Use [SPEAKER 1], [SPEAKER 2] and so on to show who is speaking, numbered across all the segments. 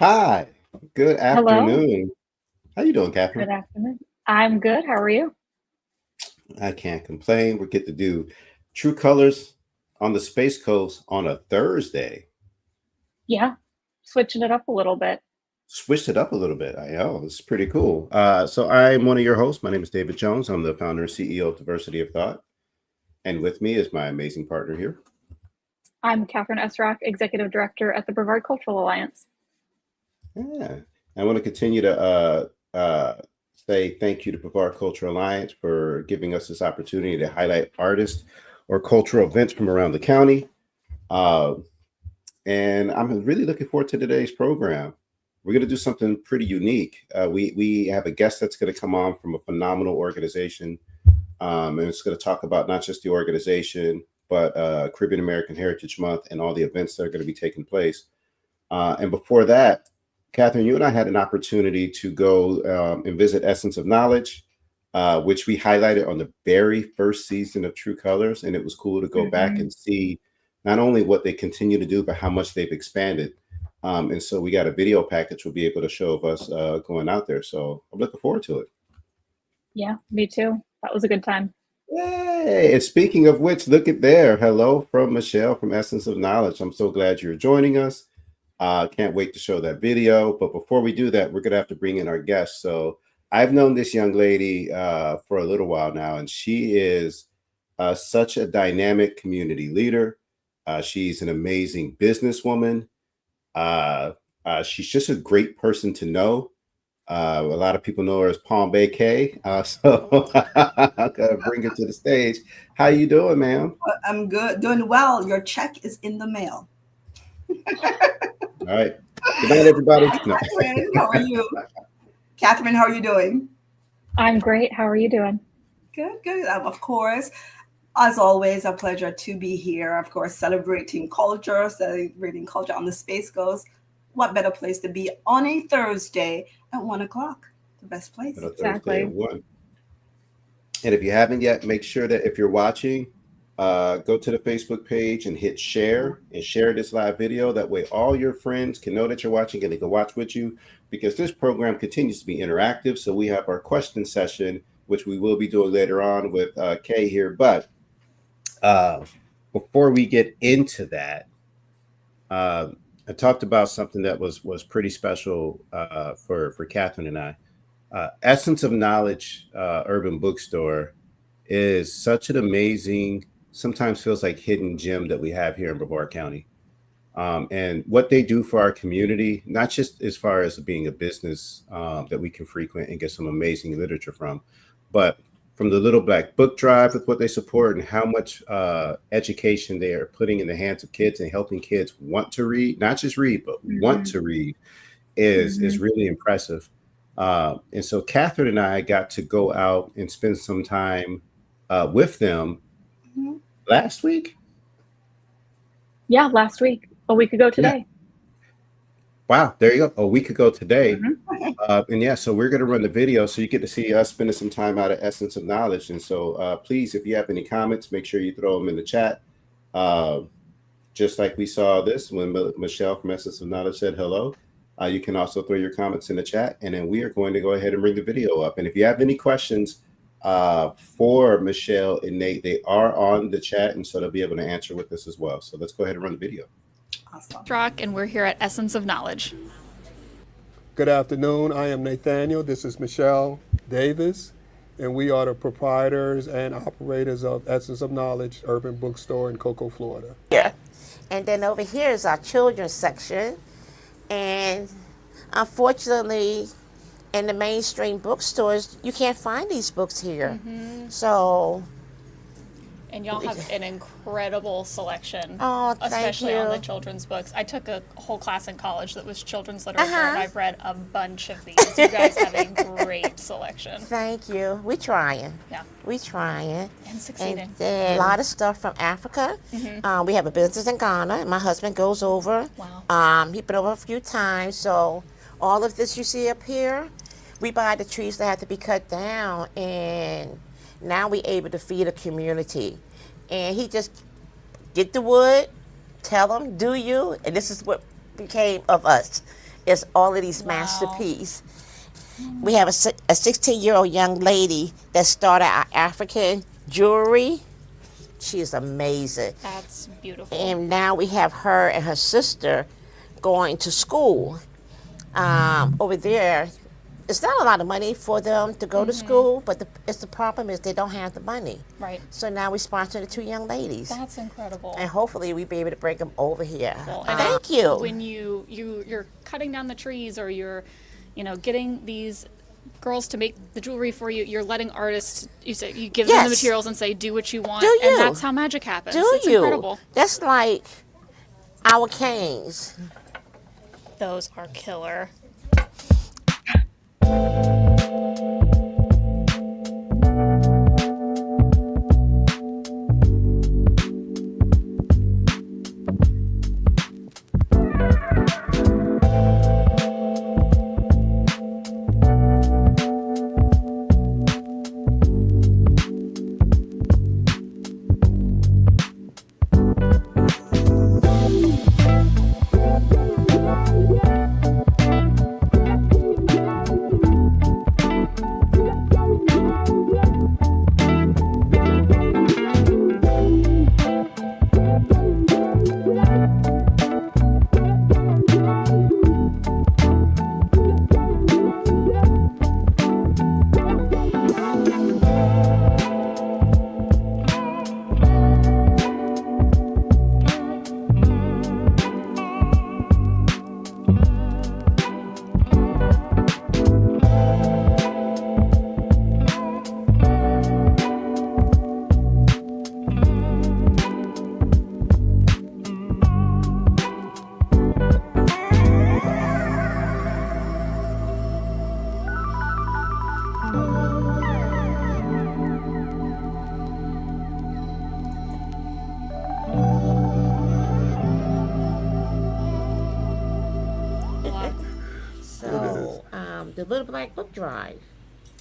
[SPEAKER 1] Hi, good
[SPEAKER 2] Hello,
[SPEAKER 1] afternoon. How you doing,
[SPEAKER 2] good
[SPEAKER 1] Catherine?
[SPEAKER 2] afternoon. I'm good. How are you?
[SPEAKER 1] I can't complain. We get to do True Colors on the Space Coast on a Thursday.
[SPEAKER 2] Yeah, switching it up a little bit.
[SPEAKER 1] Switched it up a little bit. I know it's pretty cool. So I'm one of your hosts. My name is David Jones. I'm the founder and CEO of Diversity of Thought, and with me is my amazing partner here.
[SPEAKER 2] I'm Catherine Esrock, Executive Director at the Brevard Cultural Alliance.
[SPEAKER 1] Yeah, I want to continue to say thank you to Brevard Cultural Alliance for giving us this opportunity to highlight artists or cultural events from around the county. Uh, and I'm really looking forward to today's program. We're going to do something pretty unique. We have a guest that's going to come on from a phenomenal organization, and it's going to talk about not just the organization, but Caribbean American Heritage Month and all the events that are going to be taking place. And before that, Catherine, you and I had an opportunity to go and visit Essence of Knowledge, which we highlighted on the very first season of True Colors. And it was cool to go back
[SPEAKER 2] Hmm.
[SPEAKER 1] and see not only what they continue to do, but how much they've expanded. And so we got a video package we'll be able to show of us going out there. So I'm looking forward to it.
[SPEAKER 2] Yeah, me too. That was a good time.
[SPEAKER 1] Hey, and speaking of which, look at there. Hello from Michelle from Essence of Knowledge. I'm so glad you're joining us. Can't wait to show that video. But before we do that, we're going to have to bring in our guest. So I've known this young lady for a little while now, and she is such a dynamic community leader. She's an amazing businesswoman. Uh, she's just a great person to know. A lot of people know her as Palm Bay K. So I'm gonna bring her to the stage. How you doing, ma'am?
[SPEAKER 3] I'm good, doing well. Your check is in the mail.
[SPEAKER 1] All right. Good night, everybody. No.
[SPEAKER 3] Catherine, how are you? Catherine, how are you doing?
[SPEAKER 2] I'm great. How are you doing?
[SPEAKER 3] Good, good. Of course, as always, a pleasure to be here. Of course, celebrating culture on the Space Coast. What better place to be on a Thursday at 1 o'clock? The best
[SPEAKER 1] On
[SPEAKER 3] place.
[SPEAKER 1] a Thursday at
[SPEAKER 2] Exactly.
[SPEAKER 1] 1. And if you haven't yet, make sure that if you're watching, go to the Facebook page and hit share and share this live video. That way, all your friends can know that you're watching and they can watch with you because this program continues to be interactive. So we have our question session, which we will be doing later on with Kay here. But uh, before we get into that, uh, I talked about something that was pretty special for Catherine and I. Essence of Knowledge Urban Bookstore is such an amazing, sometimes feels like hidden gem that we have here in Brevard County. And what they do for our community, not just as far as being a business that we can frequent and get some amazing literature from, but from the Little Black Book Drive with what they support and how much education they are putting in the hands of kids and helping kids want to read, not just read, but want
[SPEAKER 2] Hmm.
[SPEAKER 1] to read is
[SPEAKER 2] Hmm.
[SPEAKER 1] really impressive. And so Catherine and I got to go out and spend some time with them
[SPEAKER 3] Mhm.
[SPEAKER 1] last week.
[SPEAKER 2] Yeah, last week, a week ago
[SPEAKER 1] Yeah.
[SPEAKER 2] today.
[SPEAKER 1] Wow. There you go. A week ago today.
[SPEAKER 2] Hmm.
[SPEAKER 1] And yeah, so we're going to run the video so you get to see us spending some time out of Essence of Knowledge. And so please, if you have any comments, make sure you throw them in the chat. Uh, just like we saw this when Michelle from Essence of Knowledge said hello. You can also throw your comments in the chat, and then we are going to go ahead and bring the video up. And if you have any questions for Michelle and Nate, they are on the chat, and so they'll be able to answer with us as well. So let's go ahead and run the video.
[SPEAKER 3] Awesome.
[SPEAKER 4] Rock, and we're here at Essence of Knowledge.
[SPEAKER 5] Good afternoon. I am Nathaniel. This is Michelle Davis, and we are the proprietors and operators of Essence of Knowledge Urban Bookstore in Cocoa, Florida.
[SPEAKER 6] Here. And then over here is our children's section. And unfortunately, in the mainstream bookstores, you can't find these books here. So,
[SPEAKER 4] And y'all have an incredible selection,
[SPEAKER 6] oh, thank
[SPEAKER 4] especially on the
[SPEAKER 6] you.
[SPEAKER 4] children's books. I took a whole class in college that was children's literature, and
[SPEAKER 6] Uh-huh.
[SPEAKER 4] I've read a bunch of these. You guys have a great selection.
[SPEAKER 6] Thank you. We trying.
[SPEAKER 4] Yeah,
[SPEAKER 6] We trying.
[SPEAKER 4] and succeeding.
[SPEAKER 6] And then a lot of stuff from Africa. We have a business in Ghana, and my husband goes over.
[SPEAKER 4] Wow.
[SPEAKER 6] He's been over a few times. So all of this you see up here, we buy the trees that have to be cut down, and now we able to feed a community. And he just get the wood, tell them, do you, and this is what became of us. It's all of these
[SPEAKER 4] Wow.
[SPEAKER 6] masterpieces. We have a 16-year-old young lady that started our African jewelry. She is amazing.
[SPEAKER 4] That's beautiful.
[SPEAKER 6] And now we have her and her sister going to school. Over there, it's not a lot of money for them to go to school, but the problem is they don't have the money.
[SPEAKER 4] Right.
[SPEAKER 6] So now we sponsor the 2 young ladies.
[SPEAKER 4] That's incredible.
[SPEAKER 6] And hopefully we'll be able to bring them over here.
[SPEAKER 4] Cool. And
[SPEAKER 6] Thank you.
[SPEAKER 4] When you're cutting down the trees, or you're, getting these girls to make the jewelry for you, you're letting artists, you give them the
[SPEAKER 6] Yes.
[SPEAKER 4] materials and say, do what you want.
[SPEAKER 6] Do you?
[SPEAKER 4] And that's how magic happens.
[SPEAKER 6] Do
[SPEAKER 4] It's
[SPEAKER 6] you?
[SPEAKER 4] incredible.
[SPEAKER 6] That's like our canes.
[SPEAKER 4] Those are killer.
[SPEAKER 6] So, the Little Black Book Drive.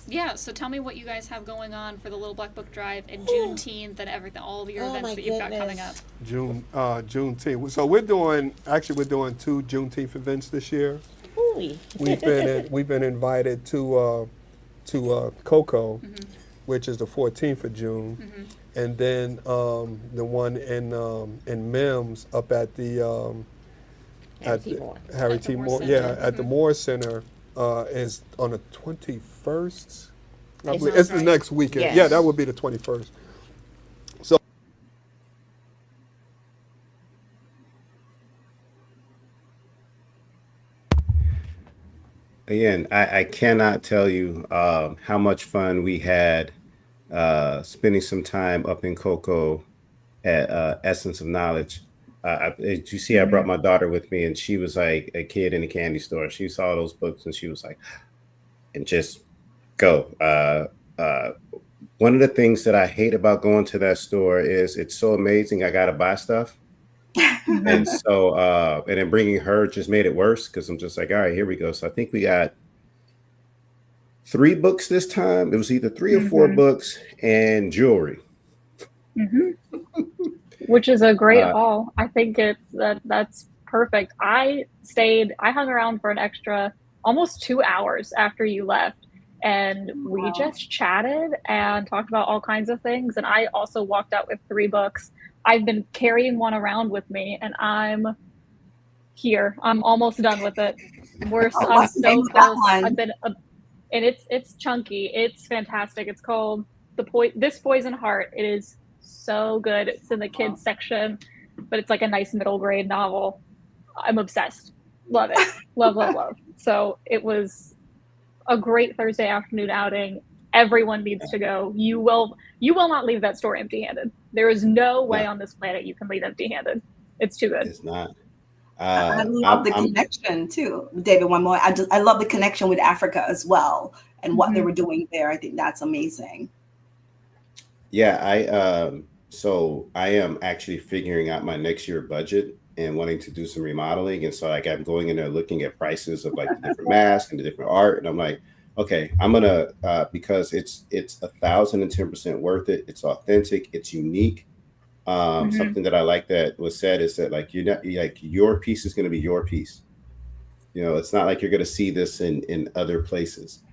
[SPEAKER 4] Yeah, so tell me what you guys have going on for the Little Black Book Drive and Juneteenth and everything, all of your
[SPEAKER 6] Oh
[SPEAKER 4] events
[SPEAKER 6] my
[SPEAKER 4] that you've got coming up.
[SPEAKER 6] goodness.
[SPEAKER 5] Juneteenth. So we're doing 2 Juneteenth events this year.
[SPEAKER 6] Ooh.
[SPEAKER 5] We've been invited to Cocoa, which is the 14th of June, and then the one in Mims up at the Harry
[SPEAKER 4] At
[SPEAKER 5] T.
[SPEAKER 4] the Moore
[SPEAKER 5] Moore,
[SPEAKER 4] Center.
[SPEAKER 5] yeah, at the Moore Center is on the 21st. I believe
[SPEAKER 6] sounds
[SPEAKER 5] it's the
[SPEAKER 4] right.
[SPEAKER 5] next weekend.
[SPEAKER 6] Yes.
[SPEAKER 5] Yeah, that would be the 21st. So.
[SPEAKER 1] Again, I cannot tell you how much fun we had spending some time up in Cocoa at Essence of Knowledge. As you see, I brought my daughter with me, and she was like a kid in a candy store. She saw those books, and she was like, and just go. One of the things that I hate about going to that store is it's so amazing. I got to buy stuff. And so, and then bringing her just made it worse because I'm just like, all right, here we go. So I think we got 3 books this time. It was either 3 or 4 books and jewelry.
[SPEAKER 2] Which is a great haul. I think that's perfect. I hung around for an extra almost 2 hours after you left, and we just chatted and talked about all kinds of things. And I also walked out with 3 books. I've been carrying one around with me, and I'm here. I'm almost done with it. I'm so close. I've been, and it's chunky. It's fantastic. It's called This Poison Heart. It is so good. It's in the kids section, but it's like a nice middle grade novel. I'm obsessed. Love it. Love. So it was a great Thursday afternoon outing. Everyone needs to go. You will not leave that store empty-handed. There is no way on this planet you can leave empty-handed. It's too good.
[SPEAKER 1] It's not.
[SPEAKER 3] I love the connection too, David. One more. I love the connection with Africa as well and what they were doing there. I think that's amazing.
[SPEAKER 1] Yeah, so I am actually figuring out my next year budget and wanting to do some remodeling. And so like I'm going in there looking at prices of like the different masks and the different art. And I'm like, okay, I'm gonna because it's 1,010% worth it. It's authentic, it's unique. Something that I like that was said is that like you're not like your piece is gonna be your piece. You know, it's not like you're going to see this in other places.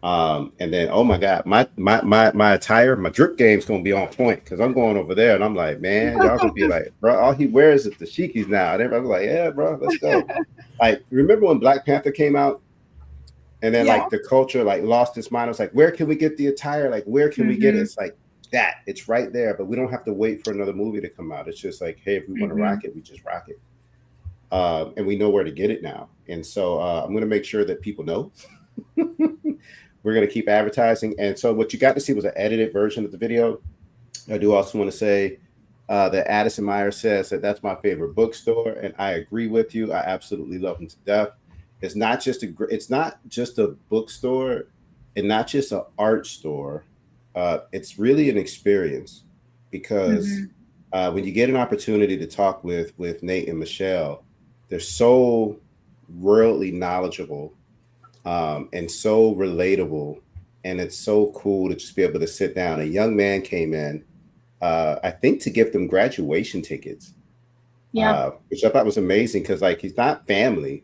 [SPEAKER 1] And then, oh my God, my attire, my drip game's gonna be on point because I'm going over there and I'm like, man, y'all gonna be like, bro, all he wears is the shikis now. And everybody's like, yeah, bro, let's go. Like, remember when Black Panther came out and then
[SPEAKER 3] Yeah.
[SPEAKER 1] like the culture like lost its mind? It was like, where can we get the attire? Like, where can we get it? It's like that. It's right there, but we don't have to wait for another movie to come out. It's just like, hey, if we want to rock it, we just rock it. And we know where to get it now. And so I'm gonna make sure that people know. We're going to keep advertising. And so what you got to see was an edited version of the video. I do also want to say that Addison Meyer says that that's my favorite bookstore. And I agree with you. I absolutely love them to death. It's not just a bookstore and not just an art store. It's really an experience because when you get an opportunity to talk with Nate and Michelle, they're so worldly knowledgeable. And so relatable, and it's so cool to just be able to sit down. A young man came in, I think, to give them graduation tickets, which I thought was amazing because, like, he's not family,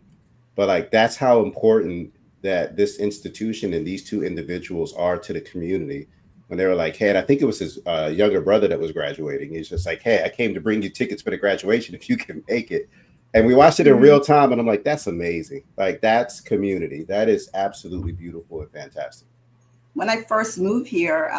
[SPEAKER 1] but like that's how important that this institution and these two individuals are to the community. When they were like, hey, and I think it was his younger brother that was graduating. He's just like, hey, I came to bring you tickets for the graduation if you can make it. And we watched it in real time, and I'm like, that's amazing. Like, that's community. That is absolutely beautiful and fantastic.
[SPEAKER 3] When I first moved here,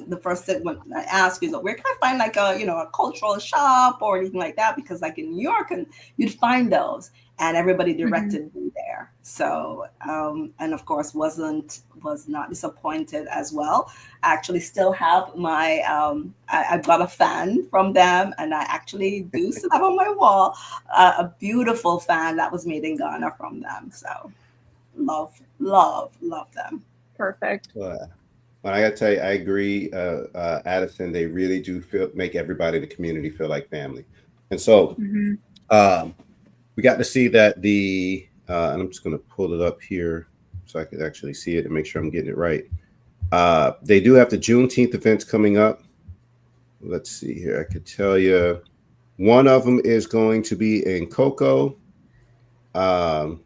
[SPEAKER 3] the first thing when I asked is, where can I find like a cultural shop or anything like that? Because like in New York, and you'd find those, and everybody directed me there. So and of course was not disappointed as well. I actually still have my I've got a fan from them, and I actually do still have on my wall a beautiful fan that was made in Ghana from them. So love them.
[SPEAKER 2] Perfect.
[SPEAKER 1] Well, I gotta tell you, I agree, Addison. They really do make everybody in the community feel like family. And so we got to see that and I'm just gonna pull it up here so I can actually see it and make sure I'm getting it right. They do have the Juneteenth events coming up. Let's see here. I could tell you one of them is going to be in Cocoa. And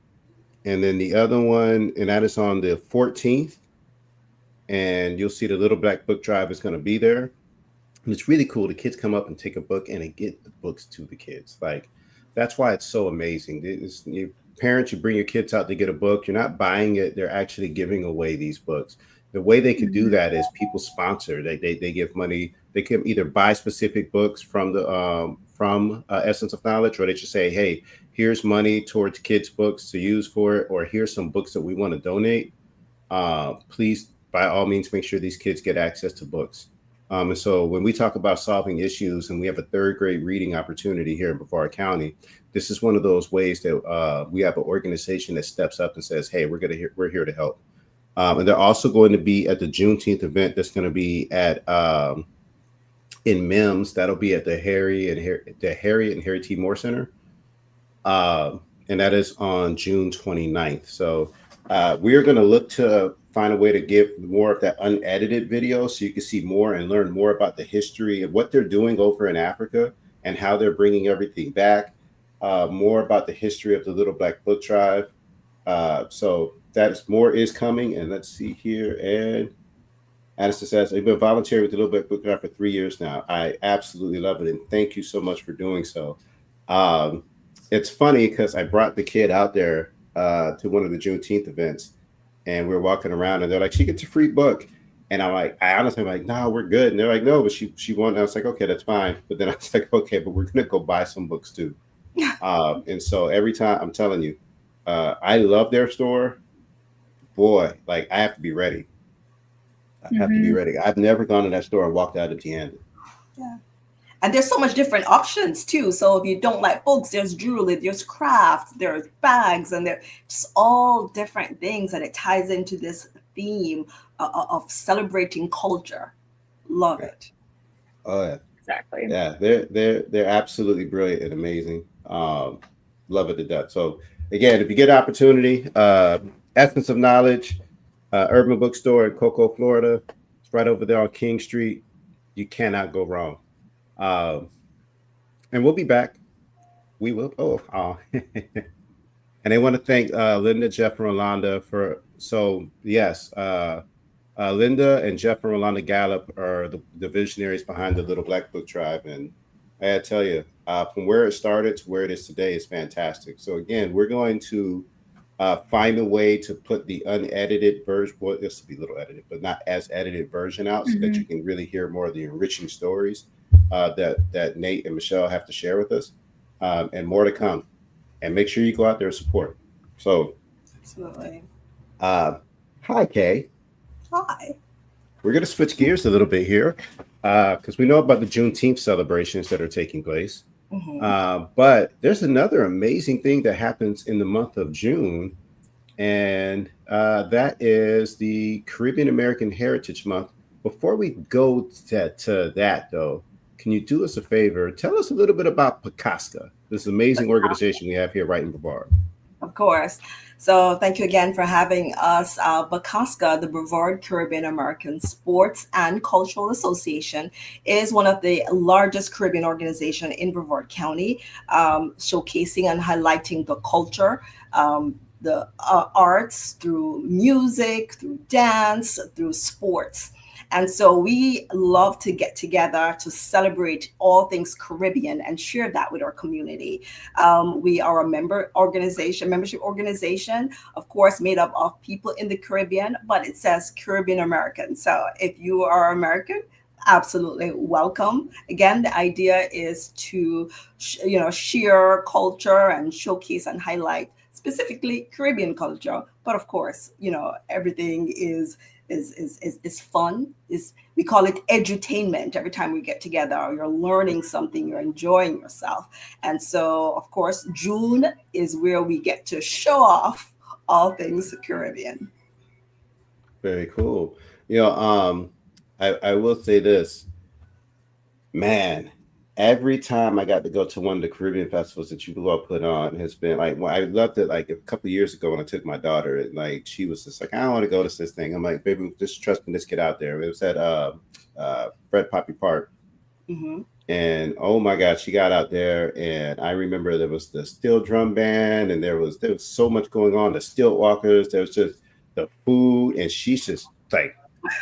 [SPEAKER 1] then the other one, and that is on the 14th. And you'll see the Little Black Book Drive is going to be there. And it's really cool. The kids come up and take a book and they get the books to the kids. Like, that's why it's so amazing. Your parents, you bring your kids out to get a book. You're not buying it. They're actually giving away these books. The way they could do that is people sponsor. They give money. They can either buy specific books from the Essence of Knowledge, or they just say, hey, here's money towards kids' books to use for it, or here's some books that we want to donate. Please, by all means, make sure these kids get access to books. And so when we talk about solving issues and we have a third grade reading opportunity here in Brevard County, this is one of those ways that we have an organization that steps up and says, hey, we're here to help. And they're also going to be at the Juneteenth event that's going to be at in Mims. That'll be at the Harriet and Harry T. Moore Center. And that is on June 29th. So we are going to look to find a way to give more of that unedited video so you can see more and learn more about the history of what they're doing over in Africa and how they're bringing everything back, more about the history of the Little Black Book Drive. So more is coming. And let's see here. And Addison says, I've been volunteering with the Little Black Book Drive for 3 years now. I absolutely love it. And thank you so much for doing so. It's funny because I brought the kid out there to one of the Juneteenth events, and we were walking around and they're like, she gets a free book. And I honestly am like, no, we're good. And they're like, no, but she won. I was like, okay, that's fine. But then I was like, okay, but we're going to go buy some books too. And so every time, I'm telling you, I love their store. Boy, like I have to be ready. I have to be ready. I've never gone to that store and walked out empty-handed.
[SPEAKER 3] Yeah. And there's so much different options too. So if you don't like books, there's jewelry, there's crafts, there's bags, and they're just all different things. And it ties into this theme of celebrating culture. Love it.
[SPEAKER 1] Oh yeah.
[SPEAKER 2] Exactly.
[SPEAKER 1] Yeah, they're absolutely brilliant and amazing. Love it to death. So again, if you get an opportunity, Essence of Knowledge, Urban Bookstore in Cocoa, Florida. It's right over there on King Street. You cannot go wrong. And we'll be back. We will. Oh. And I want to thank Linda, Jeff, and Rolanda for. So yes, Linda and Jeff and Rolanda Gallup are the visionaries behind the Little Black Book Tribe, and I gotta tell you, from where it started to where it is today is fantastic. So again, we're going to find a way to put the unedited version. Well, this will be a little edited, but not as edited version out, so that you can really hear more of the enriching stories that Nate and Michelle have to share with us, and more to come. And make sure you go out there and support. So,
[SPEAKER 3] Absolutely.
[SPEAKER 1] Hi, Kay.
[SPEAKER 3] Hi.
[SPEAKER 1] We're going to switch gears a little bit here because we know about the Juneteenth celebrations that are taking place. But there's another amazing thing that happens in the month of June, and that is the Caribbean American Heritage Month. Before we go to that, though, can you do us a favor? Tell us a little bit about BCASCA, this amazing organization we have here right in Brevard.
[SPEAKER 3] Of course. So thank you again for having us. BCASCA, the Brevard Caribbean American Sports and Cultural Association, is one of the largest Caribbean organizations in Brevard County, showcasing and highlighting the culture, the arts through music, through dance, through sports. And so we love to get together to celebrate all things Caribbean and share that with our community. We are a membership organization, of course, made up of people in the Caribbean, but it says Caribbean American. So if you are American, absolutely welcome. Again, the idea is to, share culture and showcase and highlight specifically Caribbean culture. But of course, everything is fun. We call it edutainment. Every time we get together, you're learning something, you're enjoying yourself. And so, of course, June is where we get to show off all things Caribbean.
[SPEAKER 1] Very cool. I will say this, man. Every time I got to go to one of the Caribbean festivals that you all put on has been like, well, I loved it. Like a couple of years ago when I took my daughter, and like she was just like, I don't want to go to this thing. I'm like, baby, just trust me, let's get out there. It was at Fred Poppy Park, and oh my God, she got out there, and I remember there was the steel drum band, and there was so much going on. The steel walkers, there was just the food, and she's just like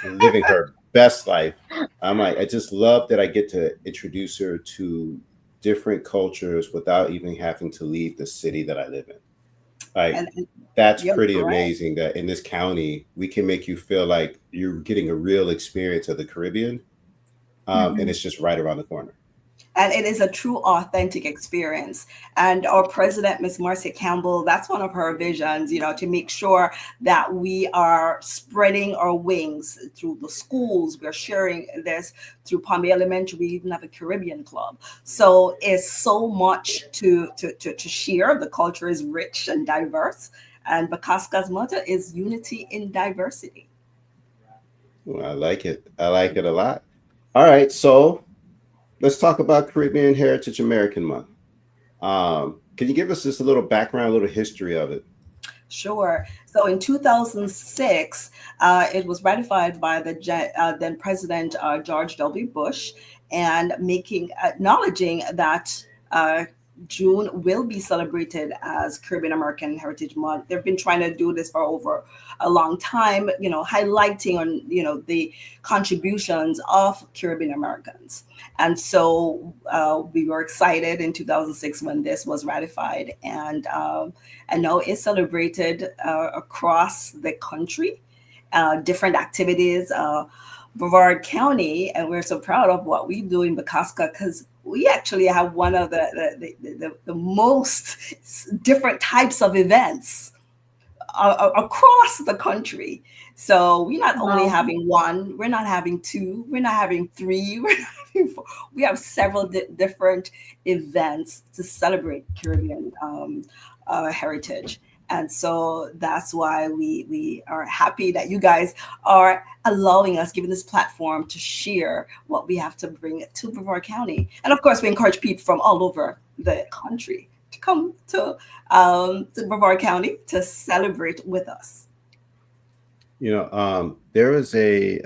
[SPEAKER 1] living her best life. I'm like, I just love that I get to introduce her to different cultures without even having to leave the city that I live in. Like, that's pretty amazing that in this county, we can make you feel like you're getting a real experience of the Caribbean. And it's just right around the corner.
[SPEAKER 3] And it is a true, authentic experience. And our president, Ms. Marcia Campbell, that's one of her visions, to make sure that we are spreading our wings through the schools. We're sharing this through Palm Bay Elementary. We even have a Caribbean club. So it's so much to share. The culture is rich and diverse. And BCASCA's motto is unity in diversity.
[SPEAKER 1] Well, I like it. I like it a lot. All right. So let's talk about Caribbean Heritage American Month. Can you give us just a little background, a little history of it?
[SPEAKER 3] Sure. So in 2006, it was ratified by the then President George W. Bush, and acknowledging that June will be celebrated as Caribbean American Heritage Month. They've been trying to do this for over a long time, highlighting on, the contributions of Caribbean Americans. And so we were excited in 2006 when this was ratified, and now it's celebrated across the country, different activities. Brevard County, and we're so proud of what we do in BCASCA because we actually have one of the most different types of events across the country. So we're not only having one, we're not having two, we're not having three, we're not having four. We have several different events to celebrate Caribbean heritage. And so that's why we are happy that you guys are allowing us, giving this platform to share what we have to bring to Brevard County. And of course, we encourage people from all over the country to come to Brevard County to celebrate with us.
[SPEAKER 1] There is a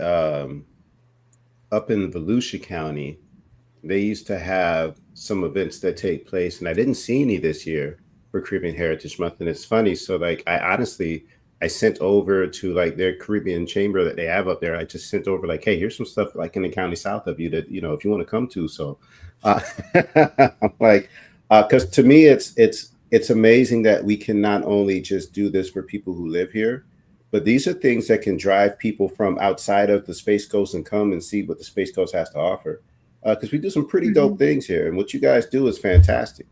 [SPEAKER 1] up in Volusia County, they used to have some events that take place, and I didn't see any this year. for Caribbean Heritage Month. And it's funny. So like, I sent over to like their Caribbean chamber that they have up there. I just sent over like, hey, here's some stuff like in the county south of you that, you know, if you want to come to. So I'm like, because to me, it's amazing that we can not only just do this for people who live here, but these are things that can drive people from outside of the Space Coast and come and see what the Space Coast has to offer. Because we do some pretty dope things here, and what you guys do is fantastic.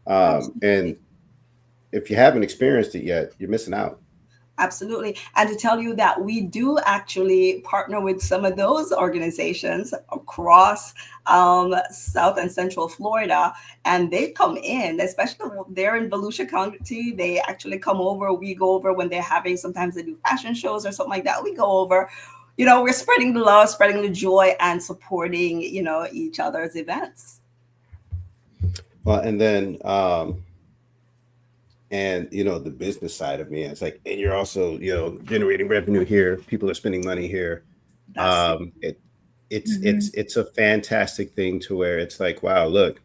[SPEAKER 1] And if you haven't experienced it yet, you're missing out.
[SPEAKER 3] Absolutely. And to tell you that we do actually partner with some of those organizations across South and Central Florida, and they come in, especially they're in Volusia County. They actually come over. We go over when they're having, sometimes they do fashion shows or something like that. We go over, you know, we're spreading the love, spreading the joy, and supporting, you know, each other's events.
[SPEAKER 1] Well, and then, and you know, the business side of me, it's like, and you're also, you know, generating revenue here. People are spending money here. It's a fantastic thing to where it's like, wow, look,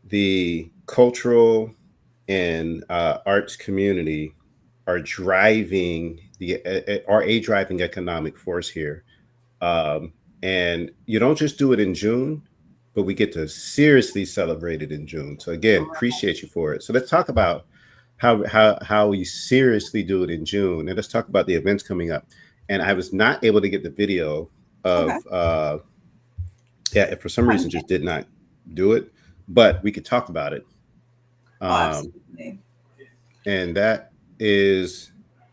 [SPEAKER 1] the cultural and arts community are driving a driving economic force here. And you don't just do it in June, but we get to seriously celebrate it in June. So again, appreciate you for it. So let's talk about how we seriously do it in June, and let's talk about the events coming up. And I was not able to get the video of if for some reason just did not do it, but we could talk about it.
[SPEAKER 3] Absolutely.
[SPEAKER 1] And that is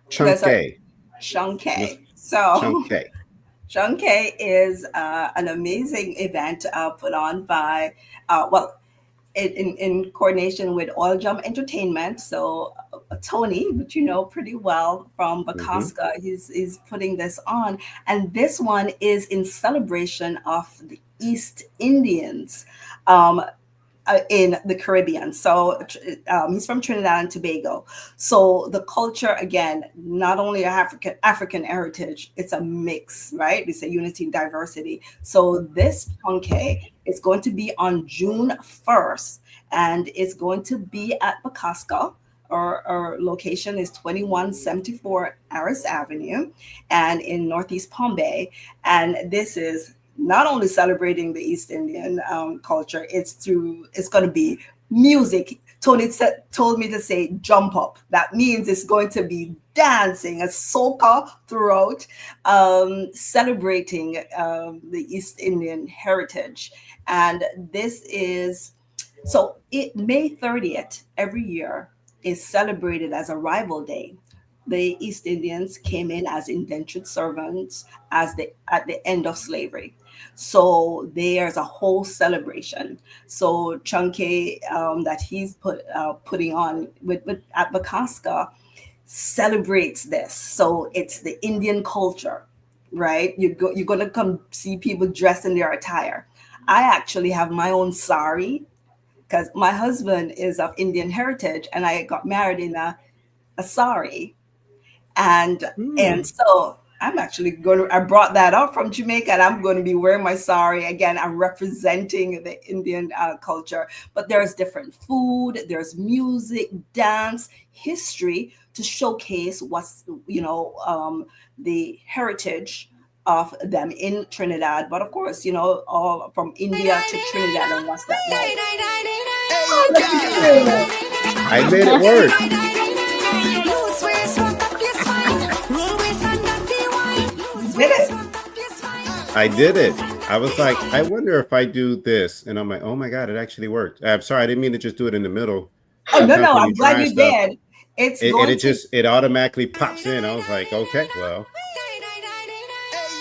[SPEAKER 1] Chunke.
[SPEAKER 3] Chunke. Chunke is an amazing event put on by in coordination with Oil Jump Entertainment. So Tony, which you know pretty well from BCASCA, he's putting this on. And this one is in celebration of the East Indians in the Caribbean. So he's from Trinidad and Tobago. So the culture, again, not only African heritage, it's a mix, right? It's a unity and diversity. So this Chunke is going to be on June 1st, and it's going to be at BCASCA. Our location is 2174 Aris Avenue and in Northeast Palm Bay. And this is not only celebrating the East Indian culture, it's going to be music. Tony told me to say jump up. That means it's going to be dancing, a soca throughout, celebrating the East Indian heritage. And this is, May 30th every year is celebrated as Arrival Day. The East Indians came in as indentured servants at the end of slavery. So there's a whole celebration. So Chunke that he's putting on at BCASCA celebrates this. So it's the Indian culture, right? You're going to come see people dressed in their attire. I actually have my own sari because my husband is of Indian heritage, and I got married in a sari. And so I'm actually I brought that up from Jamaica, and I'm going to be wearing my sari. Again, I'm representing the Indian culture, but there's different food, there's music, dance, history to showcase what's, the heritage of them in Trinidad. But of course, all from India to Trinidad and what's that like.
[SPEAKER 1] I made it work. I did it. I was like, I wonder if I do this. And I'm like, oh my God, it actually worked. I'm sorry, I didn't mean to just do it in the middle.
[SPEAKER 3] Oh, no, I'm glad you did.
[SPEAKER 1] It automatically pops in. I was like, okay, well.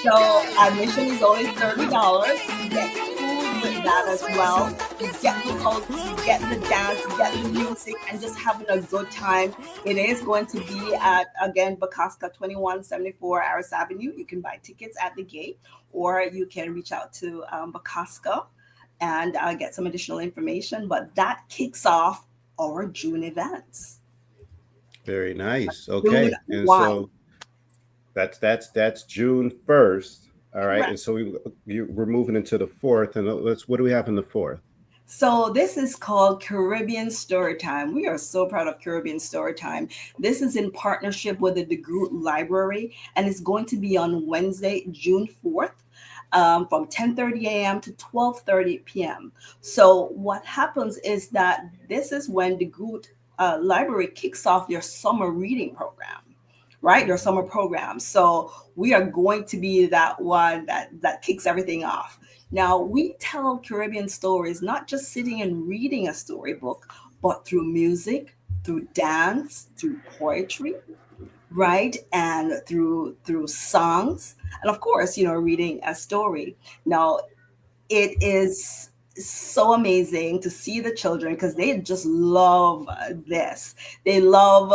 [SPEAKER 3] So admission is only $30. You get food with that as well. You get the culture, you get the dance, you get the music, and just having a good time. It is going to be at, again, BCASCA 2174 Aris Avenue. You can buy tickets at the gate, or you can reach out to BCASCA and get some additional information. But that kicks off our June events.
[SPEAKER 1] Very nice. Okay. And so that's June 1st. All right. Correct. And so we're moving into the 4th. And what do we have in the 4th?
[SPEAKER 3] So this is called Caribbean Storytime. We are so proud of Caribbean Storytime. This is in partnership with the DeGroote Library, and it's going to be on Wednesday, June 4th. From 10:30 a.m. to 12:30 p.m. So what happens is that this is when the DeGroote Library kicks off their summer reading program, right? Their summer program. So we are going to be that one that kicks everything off. Now we tell Caribbean stories, not just sitting and reading a storybook, but through music, through dance, through poetry, right, and through songs, and of course, reading a story. Now it is so amazing to see the children because they just love this. They love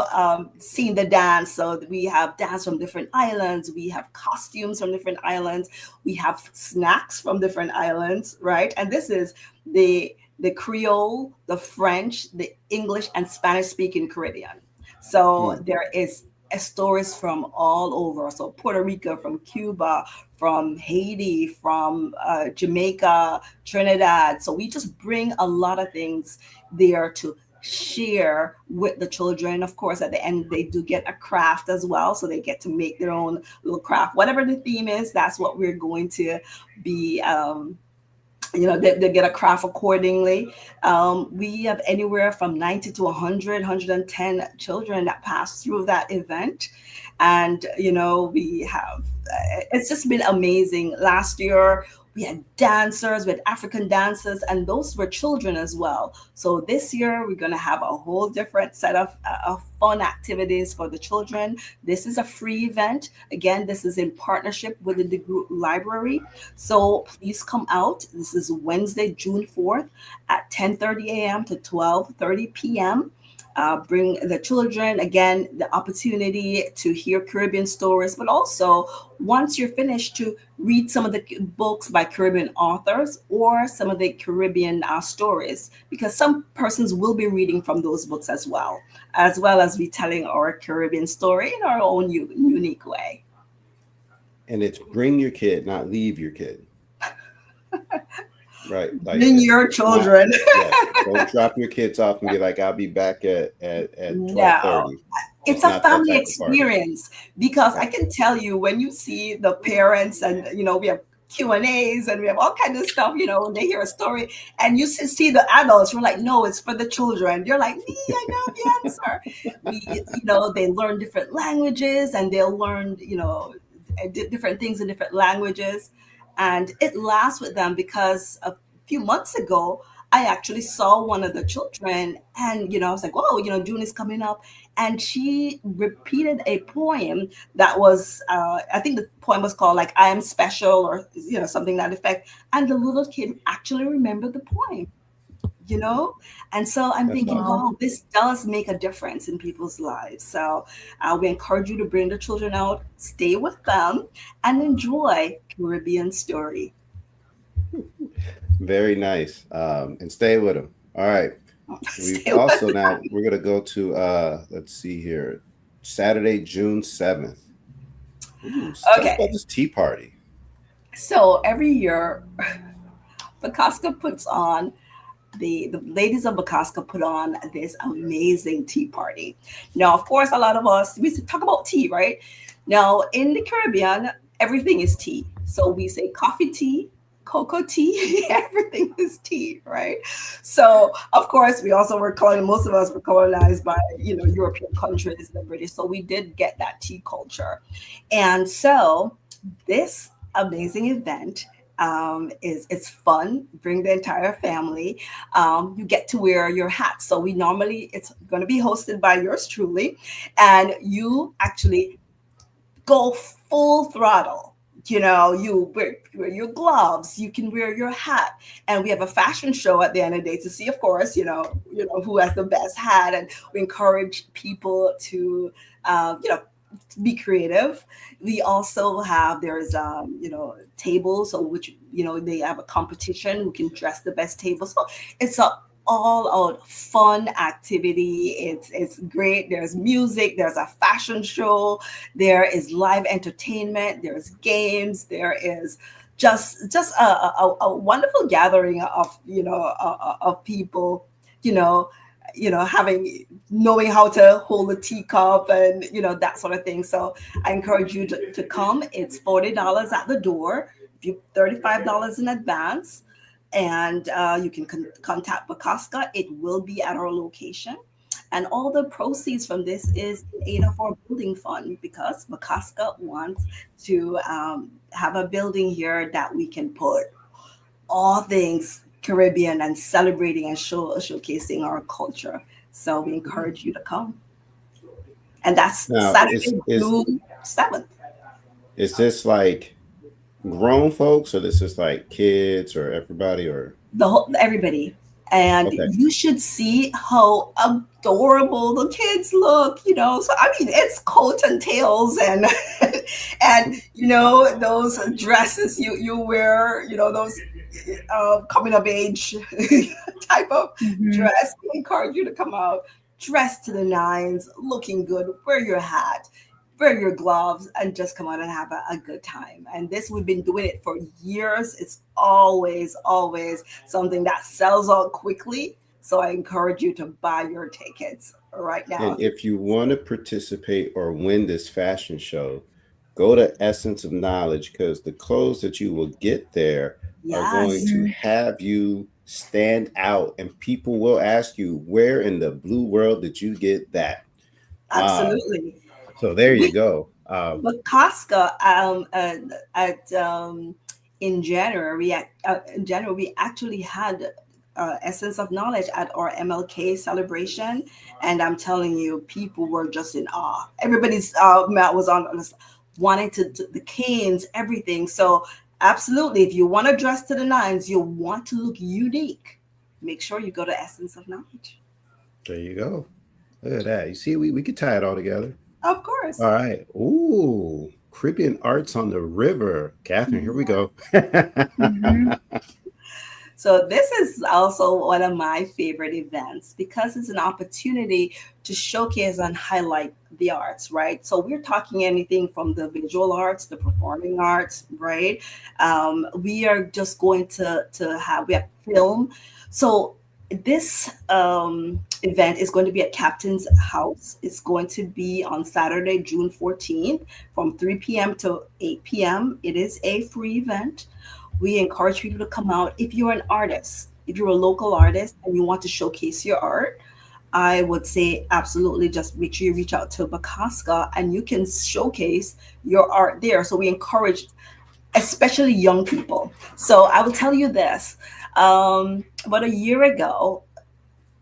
[SPEAKER 3] seeing the dance. So we have dance from different islands, we have costumes from different islands, we have snacks from different islands, right? And this is the Creole, the French, the English, and Spanish speaking Caribbean. So there is stories from all over. So Puerto Rico, from Cuba, from Haiti, from Jamaica, Trinidad. So we just bring a lot of things there to share with the children. Of course, at the end, they do get a craft as well. So they get to make their own little craft. Whatever the theme is, that's what we're going to be they get a craft accordingly. We have anywhere from 90 to 100, 110 children that pass through that event. And, we have, it's just been amazing. Last year, we had dancers, we had African dancers, and those were children as well. So this year, we're going to have a whole different set of fun activities for the children. This is a free event. Again, this is in partnership with the DeGroote Library. So please come out. This is Wednesday, June 4th at 10:30 a.m. to 12:30 p.m. Bring the children, again, the opportunity to hear Caribbean stories, but also once you're finished to read some of the books by Caribbean authors or some of the Caribbean stories, because some persons will be reading from those books as well as be telling our Caribbean story in our own unique way.
[SPEAKER 1] And it's bring your kid, not leave your kid. Right. Like
[SPEAKER 3] bring your children.
[SPEAKER 1] Don't drop your kids off and be like, I'll be back at 12:30.
[SPEAKER 3] No. It's a family experience because I can tell you when you see the parents and, we have Q&As and we have all kinds of stuff, when they hear a story and you see the adults, you're like, no, it's for the children. You're like, me, I know the answer. They learn different languages and they'll learn, different things in different languages. And it lasts with them because a few months ago, I actually saw one of the children and, I was like, oh, June is coming up. And she repeated a poem that was, I think the poem was called like, I am special or, something to that effect. And the little kid actually remembered the poem, And so I'm thinking, wow, this does make a difference in people's lives. So we encourage you to bring the children out, stay with them, and enjoy Caribbean Story.
[SPEAKER 1] Very nice. And stay with them. All right. We're going to go to, let's see here, Saturday, June 7th. Ooh, okay. Talk about this tea party.
[SPEAKER 3] So every year, BCASCA puts on, the ladies of BCASCA put on this amazing tea party. Now, of course, a lot of us, we talk about tea, right? Now, in the Caribbean, everything is tea. So we say coffee tea, cocoa tea, everything is tea, right? So, of course, most of us were colonized by, European countries and the British. So we did get that tea culture. And so this amazing event it's fun. Bring the entire family. You get to wear your hat. So it's going to be hosted by yours truly, and you actually go full throttle. You wear your gloves, you can wear your hat, and we have a fashion show at the end of the day to see, of course, who has the best hat, and we encourage people to, be creative. We also have tables, so which they have a competition who can dress the best table. So it's a all out fun activity. It's great. There's music, there's a fashion show, there is live entertainment, there's games, there is just a wonderful gathering of of people, you know having knowing how to hold a teacup and that sort of thing. So I encourage you to come. It's $40 at the door, if you $35 in advance, and you can contact BCASCA. It will be at our location. And all the proceeds from this is in aid of our building fund, because BCASCA wants to have a building here that we can put all things Caribbean and celebrating and showcasing our culture. So we encourage you to come. And that's
[SPEAKER 1] Now,
[SPEAKER 3] Saturday, June 7th.
[SPEAKER 1] is this like grown folks, or this is like kids, or everybody, or
[SPEAKER 3] Everybody. And
[SPEAKER 1] okay?
[SPEAKER 3] you should see how adorable the kids look, So I mean, it's coat and tails and and those dresses you wear, those coming of age type of dress. We encourage you to come out dressed to the nines, looking good, wear your hat, wear your gloves, and just come out and have a good time. And this, we've been doing it for years. It's always something that sells out quickly. So I encourage you to buy your tickets right now.
[SPEAKER 1] And if you want to participate or win this fashion show, go to Essence of Knowledge, because the clothes that you will get there are going to have you stand out, and people will ask you, where in the blue world did you get that?
[SPEAKER 3] Absolutely.
[SPEAKER 1] So there you go.
[SPEAKER 3] But BCASCA, in January, we actually had Essence of Knowledge at our MLK celebration, and I'm telling you, people were just in awe. Everybody's mouth was on wanting to the canes, everything. So absolutely, if you want to dress to the nines, you want to look unique, make sure you go to Essence of Knowledge.
[SPEAKER 1] There you go. Look at that. You see, we could tie it all together.
[SPEAKER 3] Of course.
[SPEAKER 1] All right. Ooh, Caribbean Arts on the River. Catherine, here we go.
[SPEAKER 3] So this is also one of my favorite events, because it's an opportunity to showcase and highlight the arts, right? So we're talking anything from the visual arts, the performing arts, right? We are just going to have, we have film. So this event is going to be at Captain's House. It's going to be on Saturday, June 14th from 3 p.m. to 8 p.m. It is a free event. We encourage people to come out. If you're an artist, if you're a local artist and you want to showcase your art, I would say absolutely just make sure you reach out to BCASCA and you can showcase your art there. So we encourage especially young people. So I will tell you this, about a year ago,